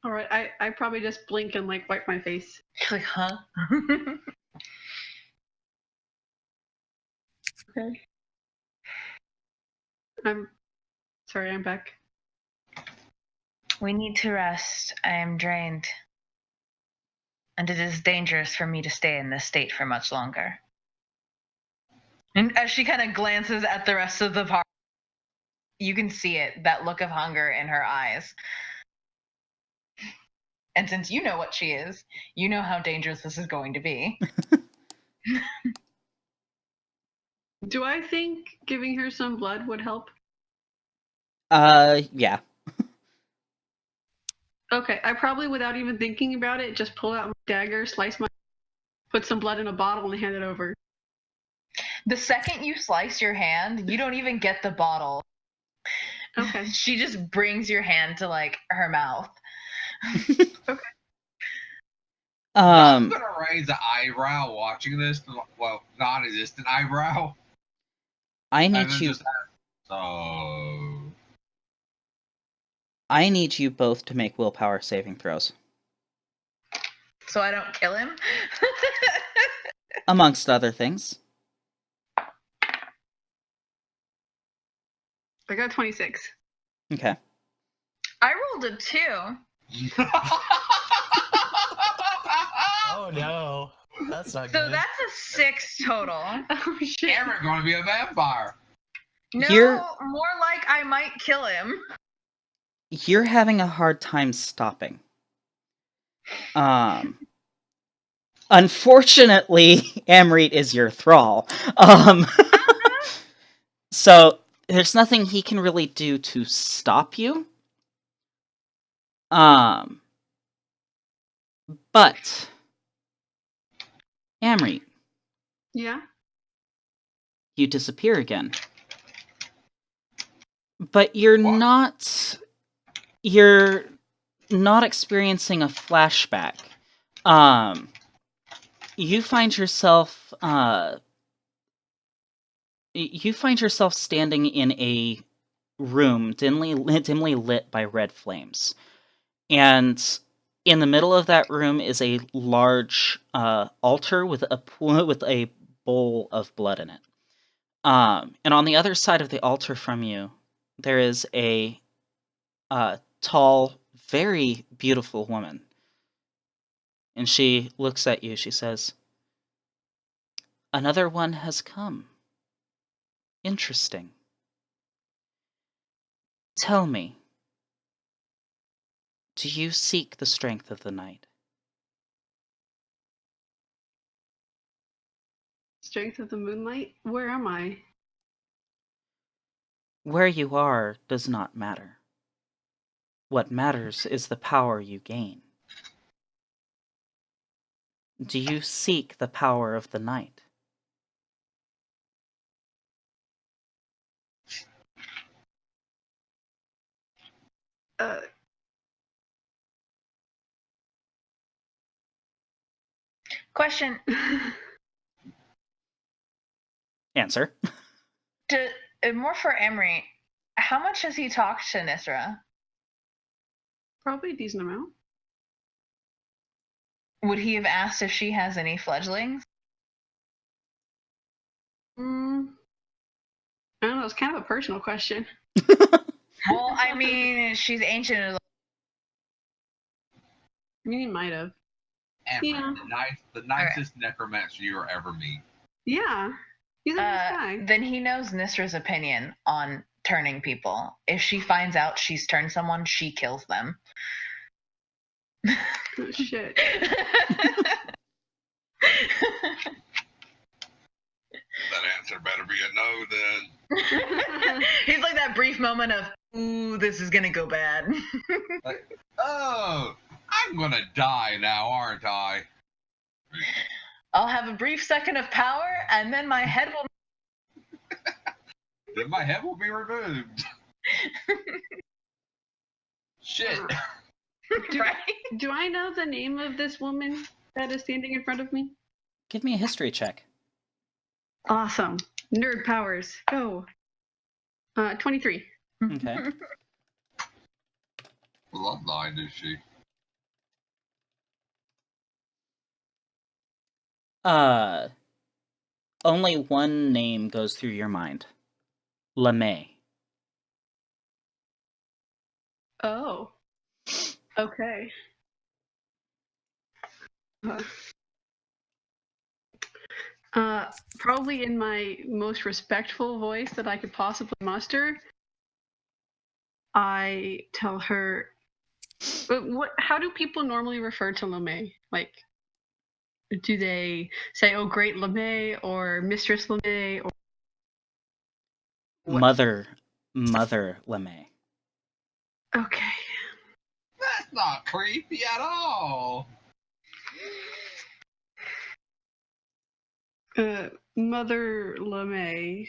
All right, I probably just blink and like wipe my face. You're like, huh? Okay. I'm sorry, I'm back. We need to rest. I am drained. And it is dangerous for me to stay in this state for much longer. And as she kind of glances at the rest of the party, you can see it, that look of hunger in her eyes. And since you know what she is, you know how dangerous this is going to be. Do I think giving her some blood would help? Yeah. Okay, I probably, without even thinking about it, just pull out my dagger, put some blood in a bottle, and hand it over. The second you slice your hand, you don't even get the bottle. Okay. She just brings your hand to, like, her mouth. Okay. I'm Um, gonna raise an eyebrow watching this. Well, non-existent eyebrow, I and need then you. just so. I need you both to make willpower saving throws, So I don't kill him. amongst other things. I got 26. Okay. I rolled a 2. Oh no, that's not So good. that's a 6 total. Oh shit. Cameron's gonna be a vampire. No, You're- more like I might kill him. You're having a hard time stopping. Unfortunately, Amrit is your thrall. So there's nothing he can really do to stop you. But Amrit, Yeah. you disappear again. But you're What? not experiencing a flashback. You find yourself standing in a room dimly lit by red flames. And in the middle of that room is a large altar with a bowl of blood in it. And on the other side of the altar from you, there is a tall, very beautiful woman. And she looks at you. She says, "Another one has come. Interesting. Tell me, do you seek the strength of the night?" Strength of the moonlight? Where am I? Where you are does not matter. What matters is the power you gain. Do you seek the power of the night? Uh, Question. Answer. More for Emery. How much has he talked to Nysra? probably a decent amount. Would he have asked if she has any fledglings? I don't know. It's kind of a personal question. Well, I mean, she's ancient. I mean, he might have. Amber, Yeah. the nicest necromancer you will ever meet. Yeah. He's a nice guy. Then he knows Nysra's opinion on turning people. If she finds out she's turned someone, she kills them. Oh, shit. That answer better be a no then. He's like that brief moment of, ooh, this is gonna go bad. Like, oh, I'm gonna die now, aren't I? I'll have a brief second of power, and then my head will. Then my head will be removed. Shit. Right? Do I know the name of this woman that is standing in front of me? Give me a history check. Awesome. Nerd powers. Go. 23. Okay. Bloodline is she? Only one name goes through your mind. LeMay. Oh. Okay. Probably in my most respectful voice that I could possibly muster, I tell her, how do people normally refer to LeMay? Like, do they say, "Oh, great LeMay," or Mistress LeMay, or what? Mother LeMay. Okay. That's not creepy at all. Mother LeMay.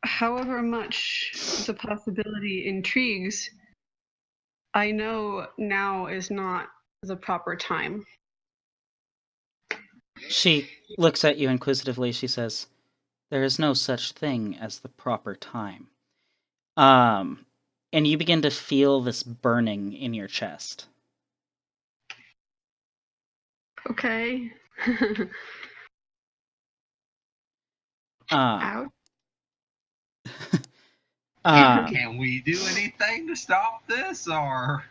However much the possibility intrigues, I know now is not the proper time? She looks at you inquisitively. She says, "There is no such thing as the proper time." And you begin to feel this burning in your chest. Okay. Um, Ouch. Can we do anything to stop this, or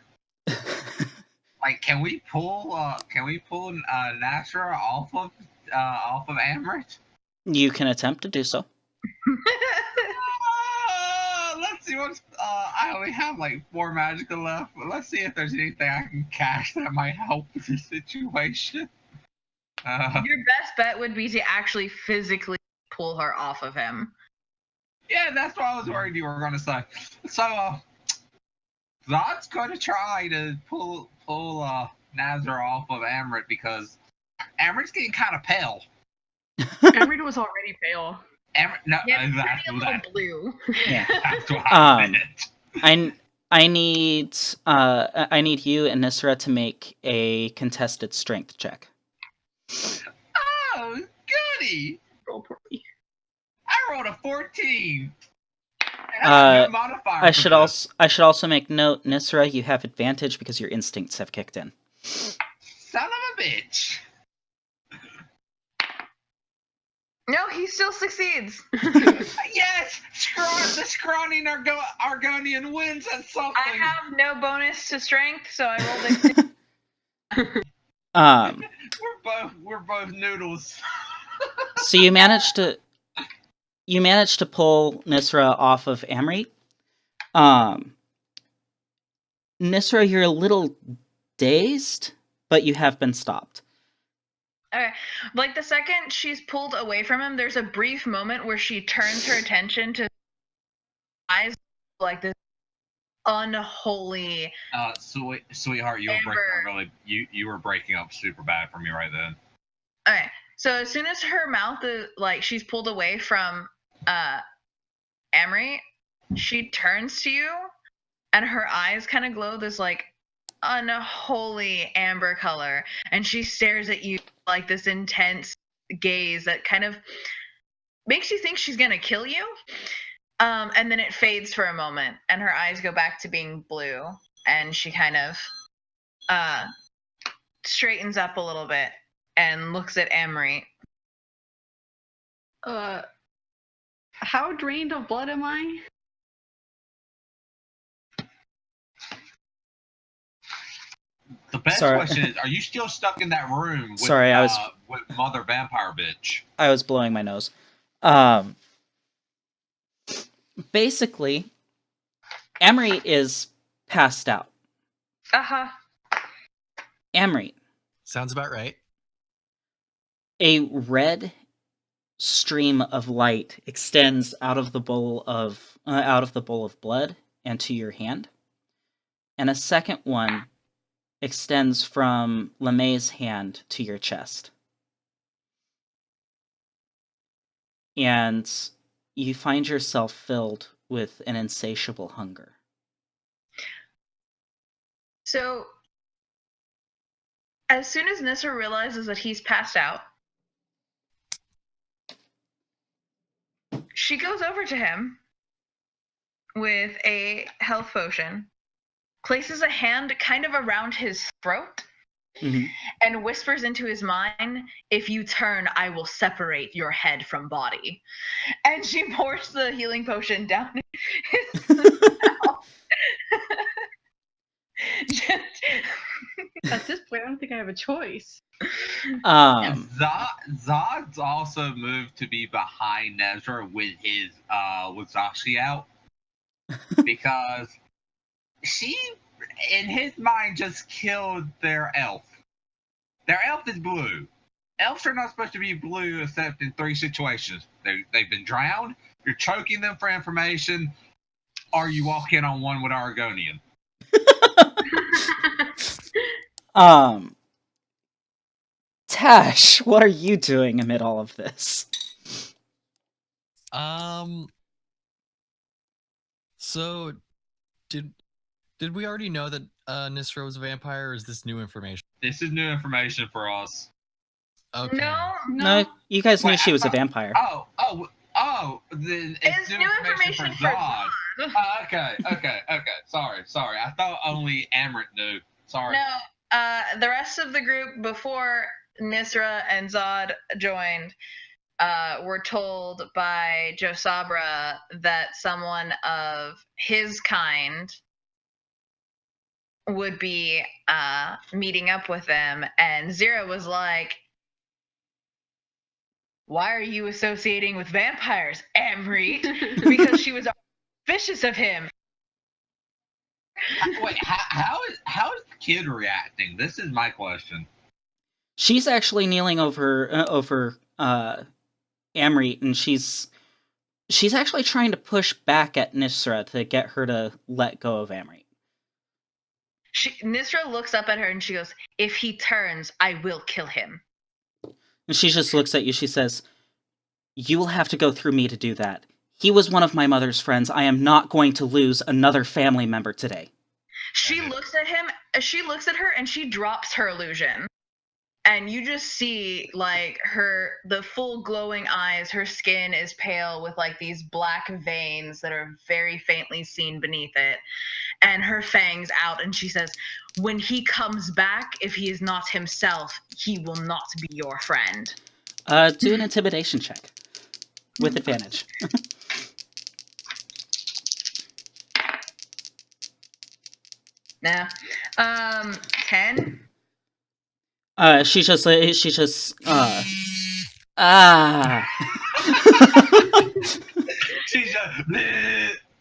like can we pull Nysra off of Amrit? You can attempt to do so. Let's see what's. I only have like 4 magical left, but let's see if there's anything I can cast that might help with this situation. Your best bet would be to actually physically pull her off of him. Yeah, that's what I was worried you were gonna say. So, Zodd's gonna try to pull Nysra off of Amrit because Amrit's getting kind of pale. Amrit was already pale. No, Yeah, that's pretty little blue. Yeah. That's what I meant. I need you and Nysra to make a contested strength check. Oh, goody! Roll poorly. I rolled a 14. And I have no modifier I for should this. also make note, Nysra, you have advantage because your instincts have kicked in. Son of a bitch! No, he still succeeds. Yes! The scrawny Argonian wins at something! I have no bonus to strength, so I rolled a We're both noodles. So you managed to pull Nysra off of Amrit. Nysra, you're a little dazed, but you have been stopped. Okay. Like the second she's pulled away from him, there's a brief moment where she turns her attention to eyes like this unholy. Sweetheart, you were breaking up you were breaking up super bad for me right then. Okay. So as soon as her mouth is like she's pulled away from Amrit, she turns to you and her eyes kind of glow this like unholy amber color, and she stares at you like this intense gaze that kind of makes you think she's gonna kill you. And then it fades for a moment and her eyes go back to being blue, and she kind of straightens up a little bit and looks at Amrit. How drained of blood am I? The best question is, are you still stuck in that room with, with Mother Vampire Bitch? I was blowing my nose. Basically, Amrit is passed out. Uh-huh. Amrit. Sounds about right. A red stream of light extends out of the bowl of blood and to your hand, and a second one extends from LeMay's hand to your chest. And you find yourself filled with an insatiable hunger. So, as soon as Nysra realizes that he's passed out, she goes over to him with a health potion, places a hand kind of around his throat, and whispers into his mind, "If you turn, I will separate your head from body." And she pours the healing potion down his mouth. At this point, I don't think I have a choice. Zodd's also moved to be behind Nysra with his with Zashi out because she, in his mind, just killed their elf. Their elf is blue. Elves are not supposed to be blue except in 3 situations: they've been drowned, you're choking them for information, or you walk in on one with Argonian. Tash, what are you doing amid all of this? So Did we already know that Nysra was a vampire, or is this new information? This is new information for us. Okay. No, you guys knew Wait, she I was a thought- vampire. It's It's new new information information for for Zodd. Oh, okay. Sorry. I thought only Amrit knew. Sorry. No, the rest of the group before Nysra and Zodd joined were told by Joe Sabra that someone of his kind would be meeting up with them, and Zira was like, "Why are you associating with vampires, Amrit?" Because she was suspicious of him. Wait, how is the kid reacting? This is my question. She's actually kneeling over Amrit, and she's actually trying to push back at Nysra to get her to let go of Amrit. Nysra looks up at her and she goes, "If he turns, I will kill him." And she just looks at you. She says, "You will have to go through me to do that. He was one of my mother's friends. I am not going to lose another family member today." She looks at him, she looks at her, and she drops her illusion. And you just see, like, the full glowing eyes, her skin is pale with, like, these black veins that are very faintly seen beneath it. And her fangs out, and she says, "When he comes back, if he is not himself, he will not be your friend." Do an intimidation check. With advantage. Nah. 10? She just, She's just,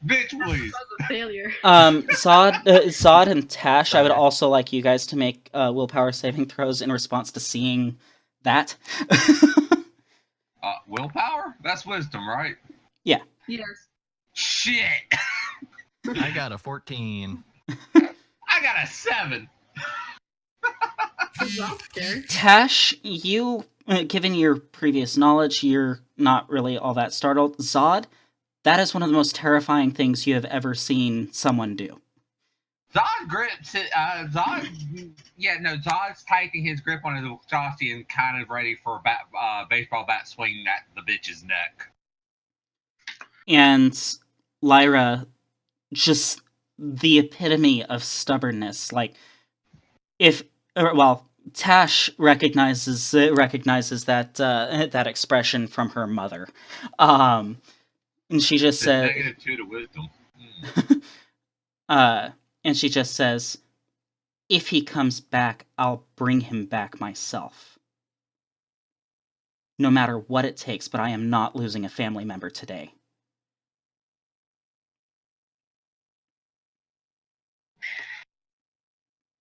bitch, please. That was a failure. Zodd and Tash, I would also like you guys to make willpower saving throws in response to seeing that. Willpower? That's wisdom, right? Yeah. Yes. Shit. I got a 14. I got a 7. I'm scared. Tash, you, given your previous knowledge, you're not really all that startled. Zodd, that is one of the most terrifying things you have ever seen someone do. Zodd grips it. Zodd's tightening his grip on his Wachowski and kind of ready for a baseball bat swinging at the bitch's neck. And Lyra, just the epitome of stubbornness. Like, Tash recognizes that that expression from her mother, and she just said, -2 to wisdom. and she just says, "If he comes back, I'll bring him back myself. No matter what it takes, but I am not losing a family member today."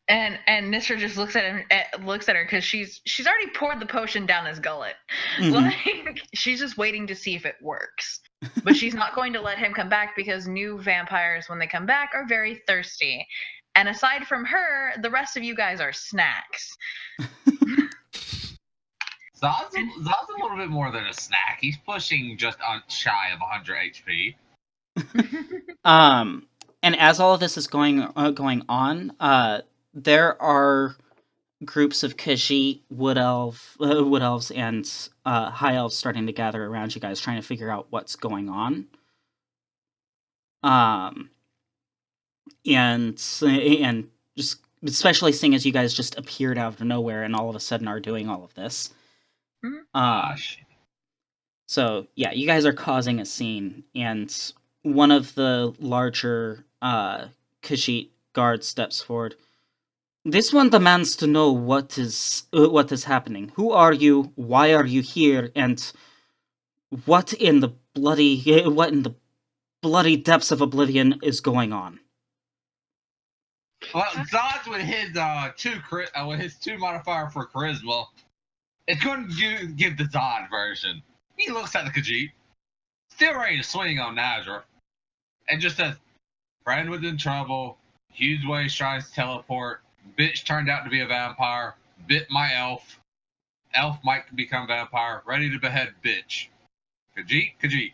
And Nysra just looks at her because she's already poured the potion down his gullet. Mhm. Like, she's just waiting to see if it works. But she's not going to let him come back because new vampires, when they come back, are very thirsty. And aside from her, the rest of you guys are snacks. Zodd's a little bit more than a snack. He's pushing just shy of 100 HP. And as all of this is going on, there are groups of Khajiit, wood elves, and high elves starting to gather around you guys, trying to figure out what's going on. And just especially seeing as you guys just appeared out of nowhere and all of a sudden are doing all of this. Shit. So yeah, you guys are causing a scene, and one of the larger Khajiit guards steps forward. "This one demands to know what is happening. Who are you? Why are you here? And what in the bloody depths of oblivion is going on?" Well, Zodd's with his 2 modifier for charisma. It's going to give the Zodd version. He looks at the Khajiit, still ready to swing on Nysra, and just says, "Friend was in trouble. Huge ways tries to teleport. Bitch turned out to be a vampire. Bit my elf. Elf might become vampire. Ready to behead bitch. Khajiit."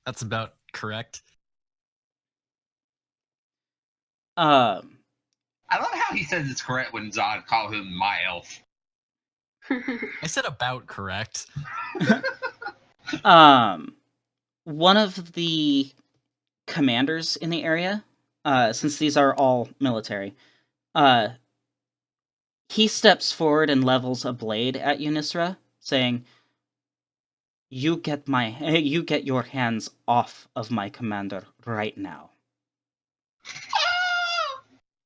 That's about correct. I love how he says it's correct when Zodd called him my elf. I said about correct. One of the commanders in the area, since these are all military, he steps forward and levels a blade at you, Nysra, saying, you get your hands off of my commander right now.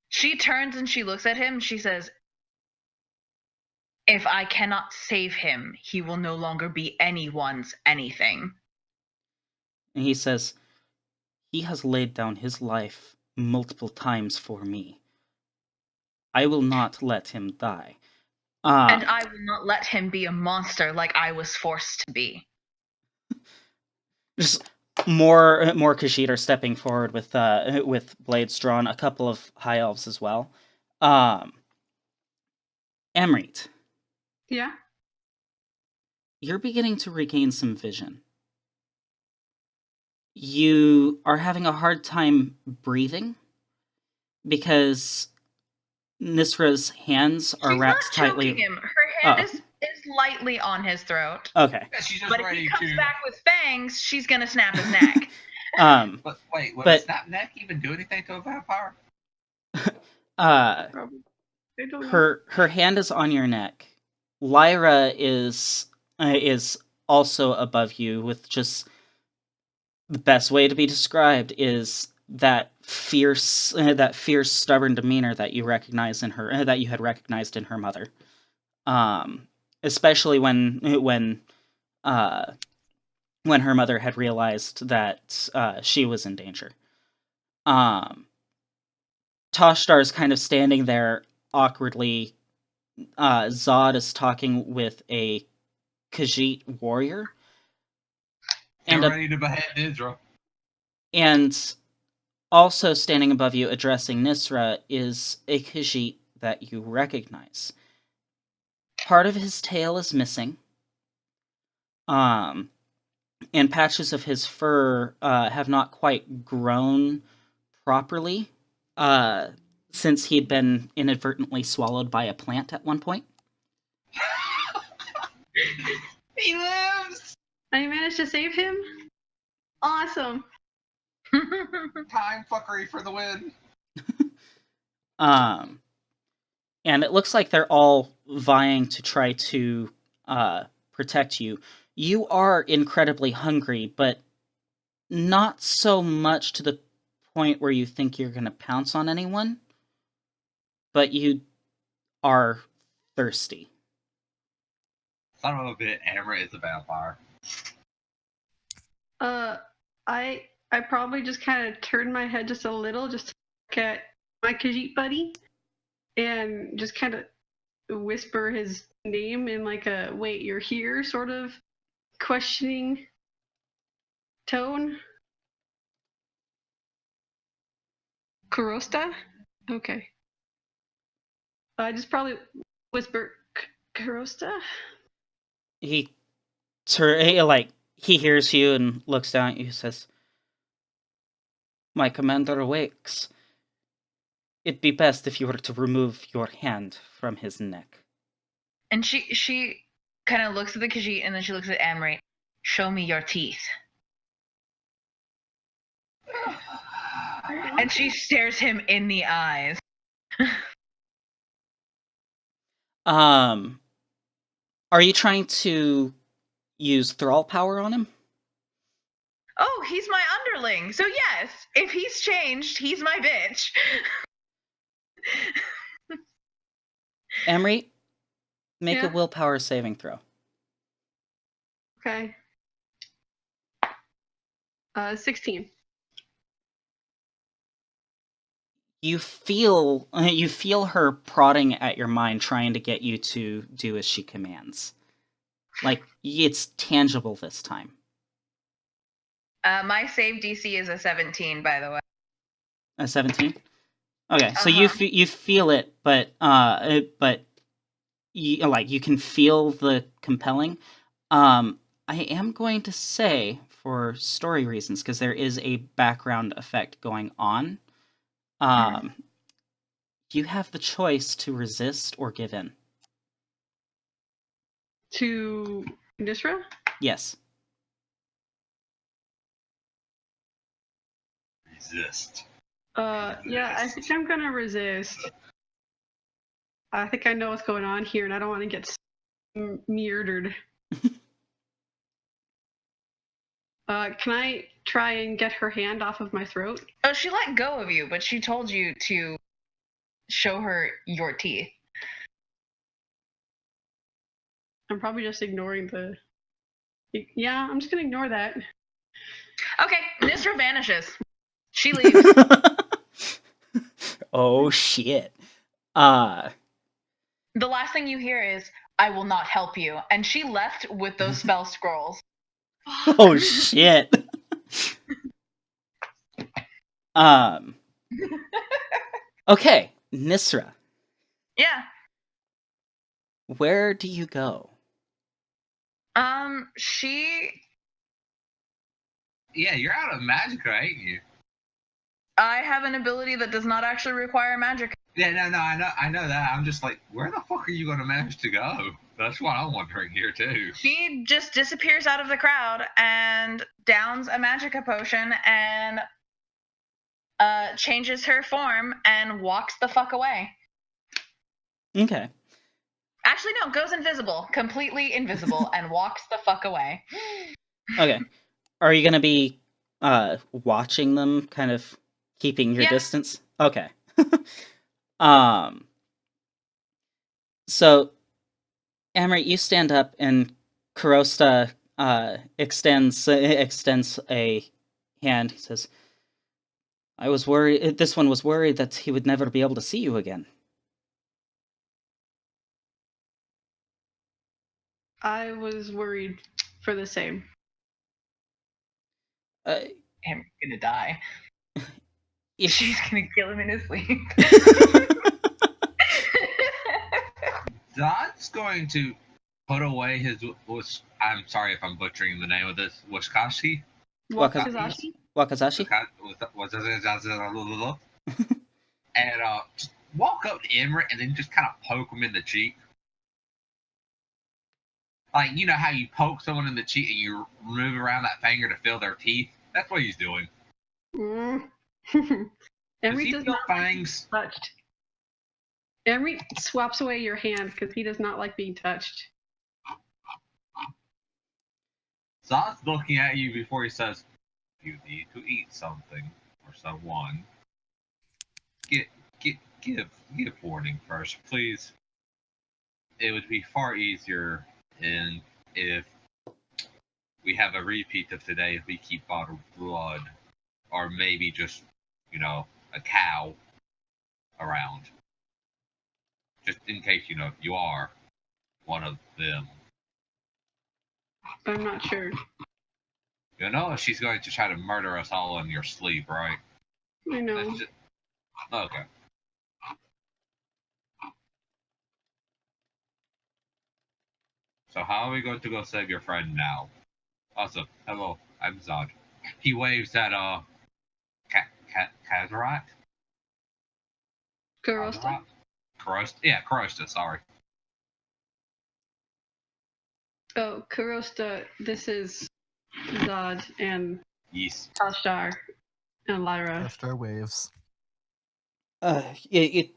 She turns and she looks at him. She says, if I cannot save him, he will no longer be anyone's anything. And he says, he has laid down his life multiple times for me. I will not let him die. And I will not let him be a monster like I was forced to be. Just more Khajiit are stepping forward with blades drawn. A couple of high elves as well. Amrit. Yeah. You're beginning to regain some vision. You are having a hard time breathing because Nysra's hands are She's wrapped not tightly. choking him. Her hand is lightly on his throat. Okay. Yeah, she's just But if ready he comes to. back with fangs, she's gonna snap his neck. But wait, would a snap neck even do anything to a vampire? Probably. I don't know. Her hand is on your neck. Lyra is also above you, with just the best way to be described is that fierce, stubborn demeanor that you recognize in her, that you had recognized in her mother. Especially when her mother had realized that she was in danger. Tash-Dar is kind of standing there awkwardly. Zodd is talking with a Khajiit warrior. Get ready to behead Nysra. And also standing above you, addressing Nysra, is a Khajiit that you recognize. Part of his tail is missing. And patches of his fur have not quite grown properly since he'd been inadvertently swallowed by a plant at one point. He lives! I managed to save him? Awesome. Time fuckery for the win. And it looks like they're all vying to try to protect you. You are incredibly hungry, but not so much to the point where you think you're going to pounce on anyone, but you are thirsty. Son of a bitch, Amrit is a vampire. I probably just kind of turned my head just a little, just to look at my Khajiit buddy, and just kind of whisper his name in like a "wait, you're here" sort of questioning tone. Kurosta? Okay. I just probably whisper Kurosta. He hears you and looks down at you and says, "My commander awakes. It'd be best if you were to remove your hand from his neck." And she kind of looks at the Khajiit and then she looks at Amrit. Show me your teeth. And she stares him in the eyes. Are you trying to use thrall power on him? Oh, he's my underling. So yes, if he's changed, he's my bitch. Amrit, make Yeah? a willpower saving throw. Okay. 16. You feel her prodding at your mind, trying to get you to do as she commands. Like, it's tangible this time. My save DC is a 17, by the way. A 17? Okay, so you feel it, but you can feel the compelling. I am going to say, for story reasons, because there is a background effect going on, you have the choice to resist or give in. To Nysra? Yes. Resist. Yeah, I think I'm gonna resist. I think I know what's going on here, and I don't want to get murdered. Can I try and get her hand off of my throat? Oh, she let go of you, but she told you to show her your teeth. I'm probably just ignoring the... Yeah, I'm just gonna ignore that. Okay, Nysra vanishes. She leaves. Oh, shit. The last thing you hear is, "I will not help you." And she left with those spell scrolls. Oh, shit. Okay, Nysra, Yeah. where do you go? She... Yeah, you're out of magic, ain't you? I have an ability that does not actually require magic. Yeah, no, I know that. I'm just like, where the fuck are you gonna manage to go? That's what I'm wondering here too. She just disappears out of the crowd and downs a magica potion and changes her form and walks the fuck away. Okay. Actually, no, goes invisible, completely invisible, and walks the fuck away. Okay. Are you gonna be watching them, kind of keeping your Yeah. distance? Okay. So Amrit, you stand up and Karosta extends a hand. He says, I was worried, this one was worried that he would never be able to see you again. I was worried for the same. Amrit's gonna die. If She's gonna kill him in his sleep. Zodd's going to put away his. I'm sorry if I'm butchering the name of this. Wakashi? Wakazashi? Wakazashi? And just walk up to Emrit and then just kind of poke him in the cheek. Like, you know how you poke someone in the cheek and you move around that finger to feel their teeth? That's what he's doing. Amrit he does feel not fangs? like being touched. Amrit swaps away your hand because he does not like being touched. Zodd's looking at you before he says, you need to eat something or someone. Give warning first, please. It would be far easier if we have a repeat of today if we keep bottled blood. Or maybe just, a cow around. Just in case, you are one of them. I'm not sure. You know she's going to try to murder us all in your sleep, right? I know. Okay. So how are we going to go save your friend now? Also, hello, I'm Zodd. He waves at, Kazarak? Karosta? Karosta, sorry. Oh, Karosta, this is Zodd and Yes. Tash-Dar and Lyra. Tash-Dar waves. It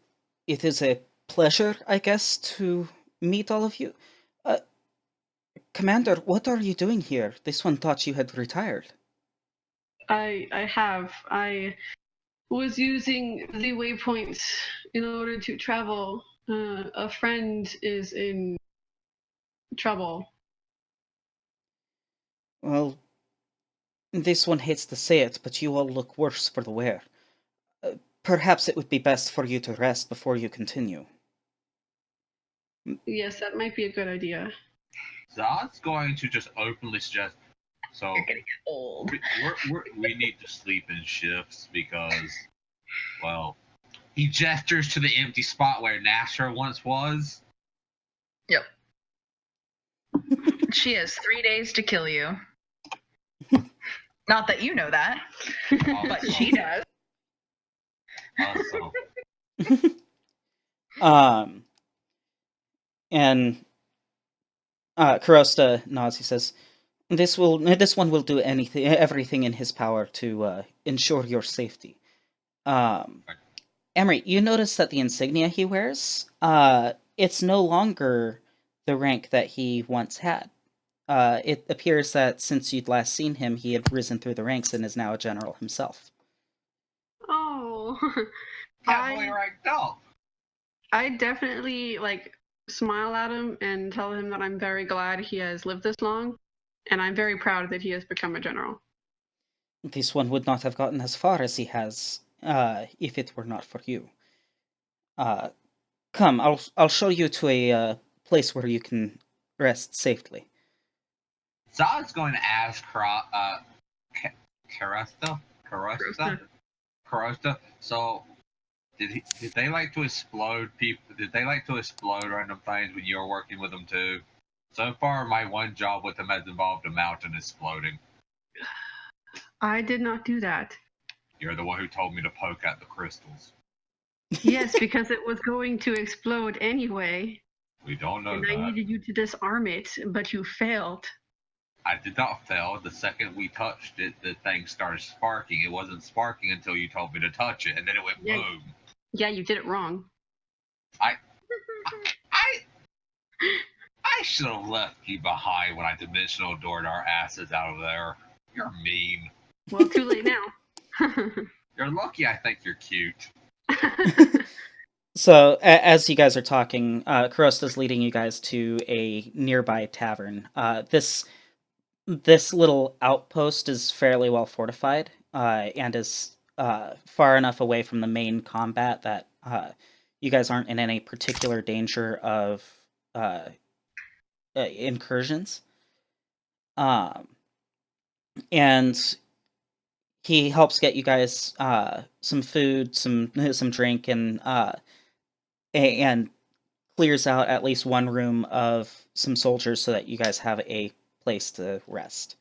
is a pleasure, I guess, to meet all of you. Commander, what are you doing here? This one thought you had retired. I was using the waypoints in order to travel. A friend is in trouble. Well, this one hates to say it, but you all look worse for the wear. Perhaps it would be best for you to rest before you continue. Yes, that might be a good idea. Zodd's going to just openly suggest, so You're gonna get old. we need to sleep in shifts because, well, he gestures to the empty spot where Nysra once was. Yep. She has 3 days to kill you. Not that you know that, but she does. Awesome. And Karosta nods. He says, This one will do everything in his power to ensure your safety." Amrit, you notice that the insignia he wears, it's no longer the rank that he once had. It appears that since you'd last seen him, he had risen through the ranks and is now a general himself. Oh, Definitely ranked up. I definitely smile at him and tell him that I'm very glad he has lived this long, and I'm very proud that he has become a general. This one would not have gotten as far as he has, if it were not for you. Come, I'll show you to a place where you can rest safely. Zodd's going to ask Karosta. So, did they like to explode people? Did they like to explode random things when you were working with them too? So far, my one job with them has involved a mountain exploding. I did not do that. You're the one who told me to poke at the crystals. Yes, because it was going to explode anyway. We don't know and that. I needed you to disarm it, but you failed. I did not fail. The second we touched it, the thing started sparking. It wasn't sparking until you told me to touch it, and then it went boom. Yeah, you did it wrong. I should have left you behind when I dimensional doored our asses out of there. You're mean. Well, too late now. You're lucky I think you're cute. So, as you guys are talking, Karosta's leading you guys to a nearby tavern. This little outpost is fairly well fortified, and is far enough away from the main combat that you guys aren't in any particular danger of incursions. And he helps get you guys some food, some drink, and clears out at least one room of some soldiers so that you guys have a place to rest.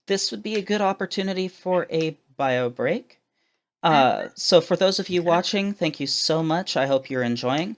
This would be a good opportunity for a bio break. So for those of you watching, thank you so much. I hope you're enjoying.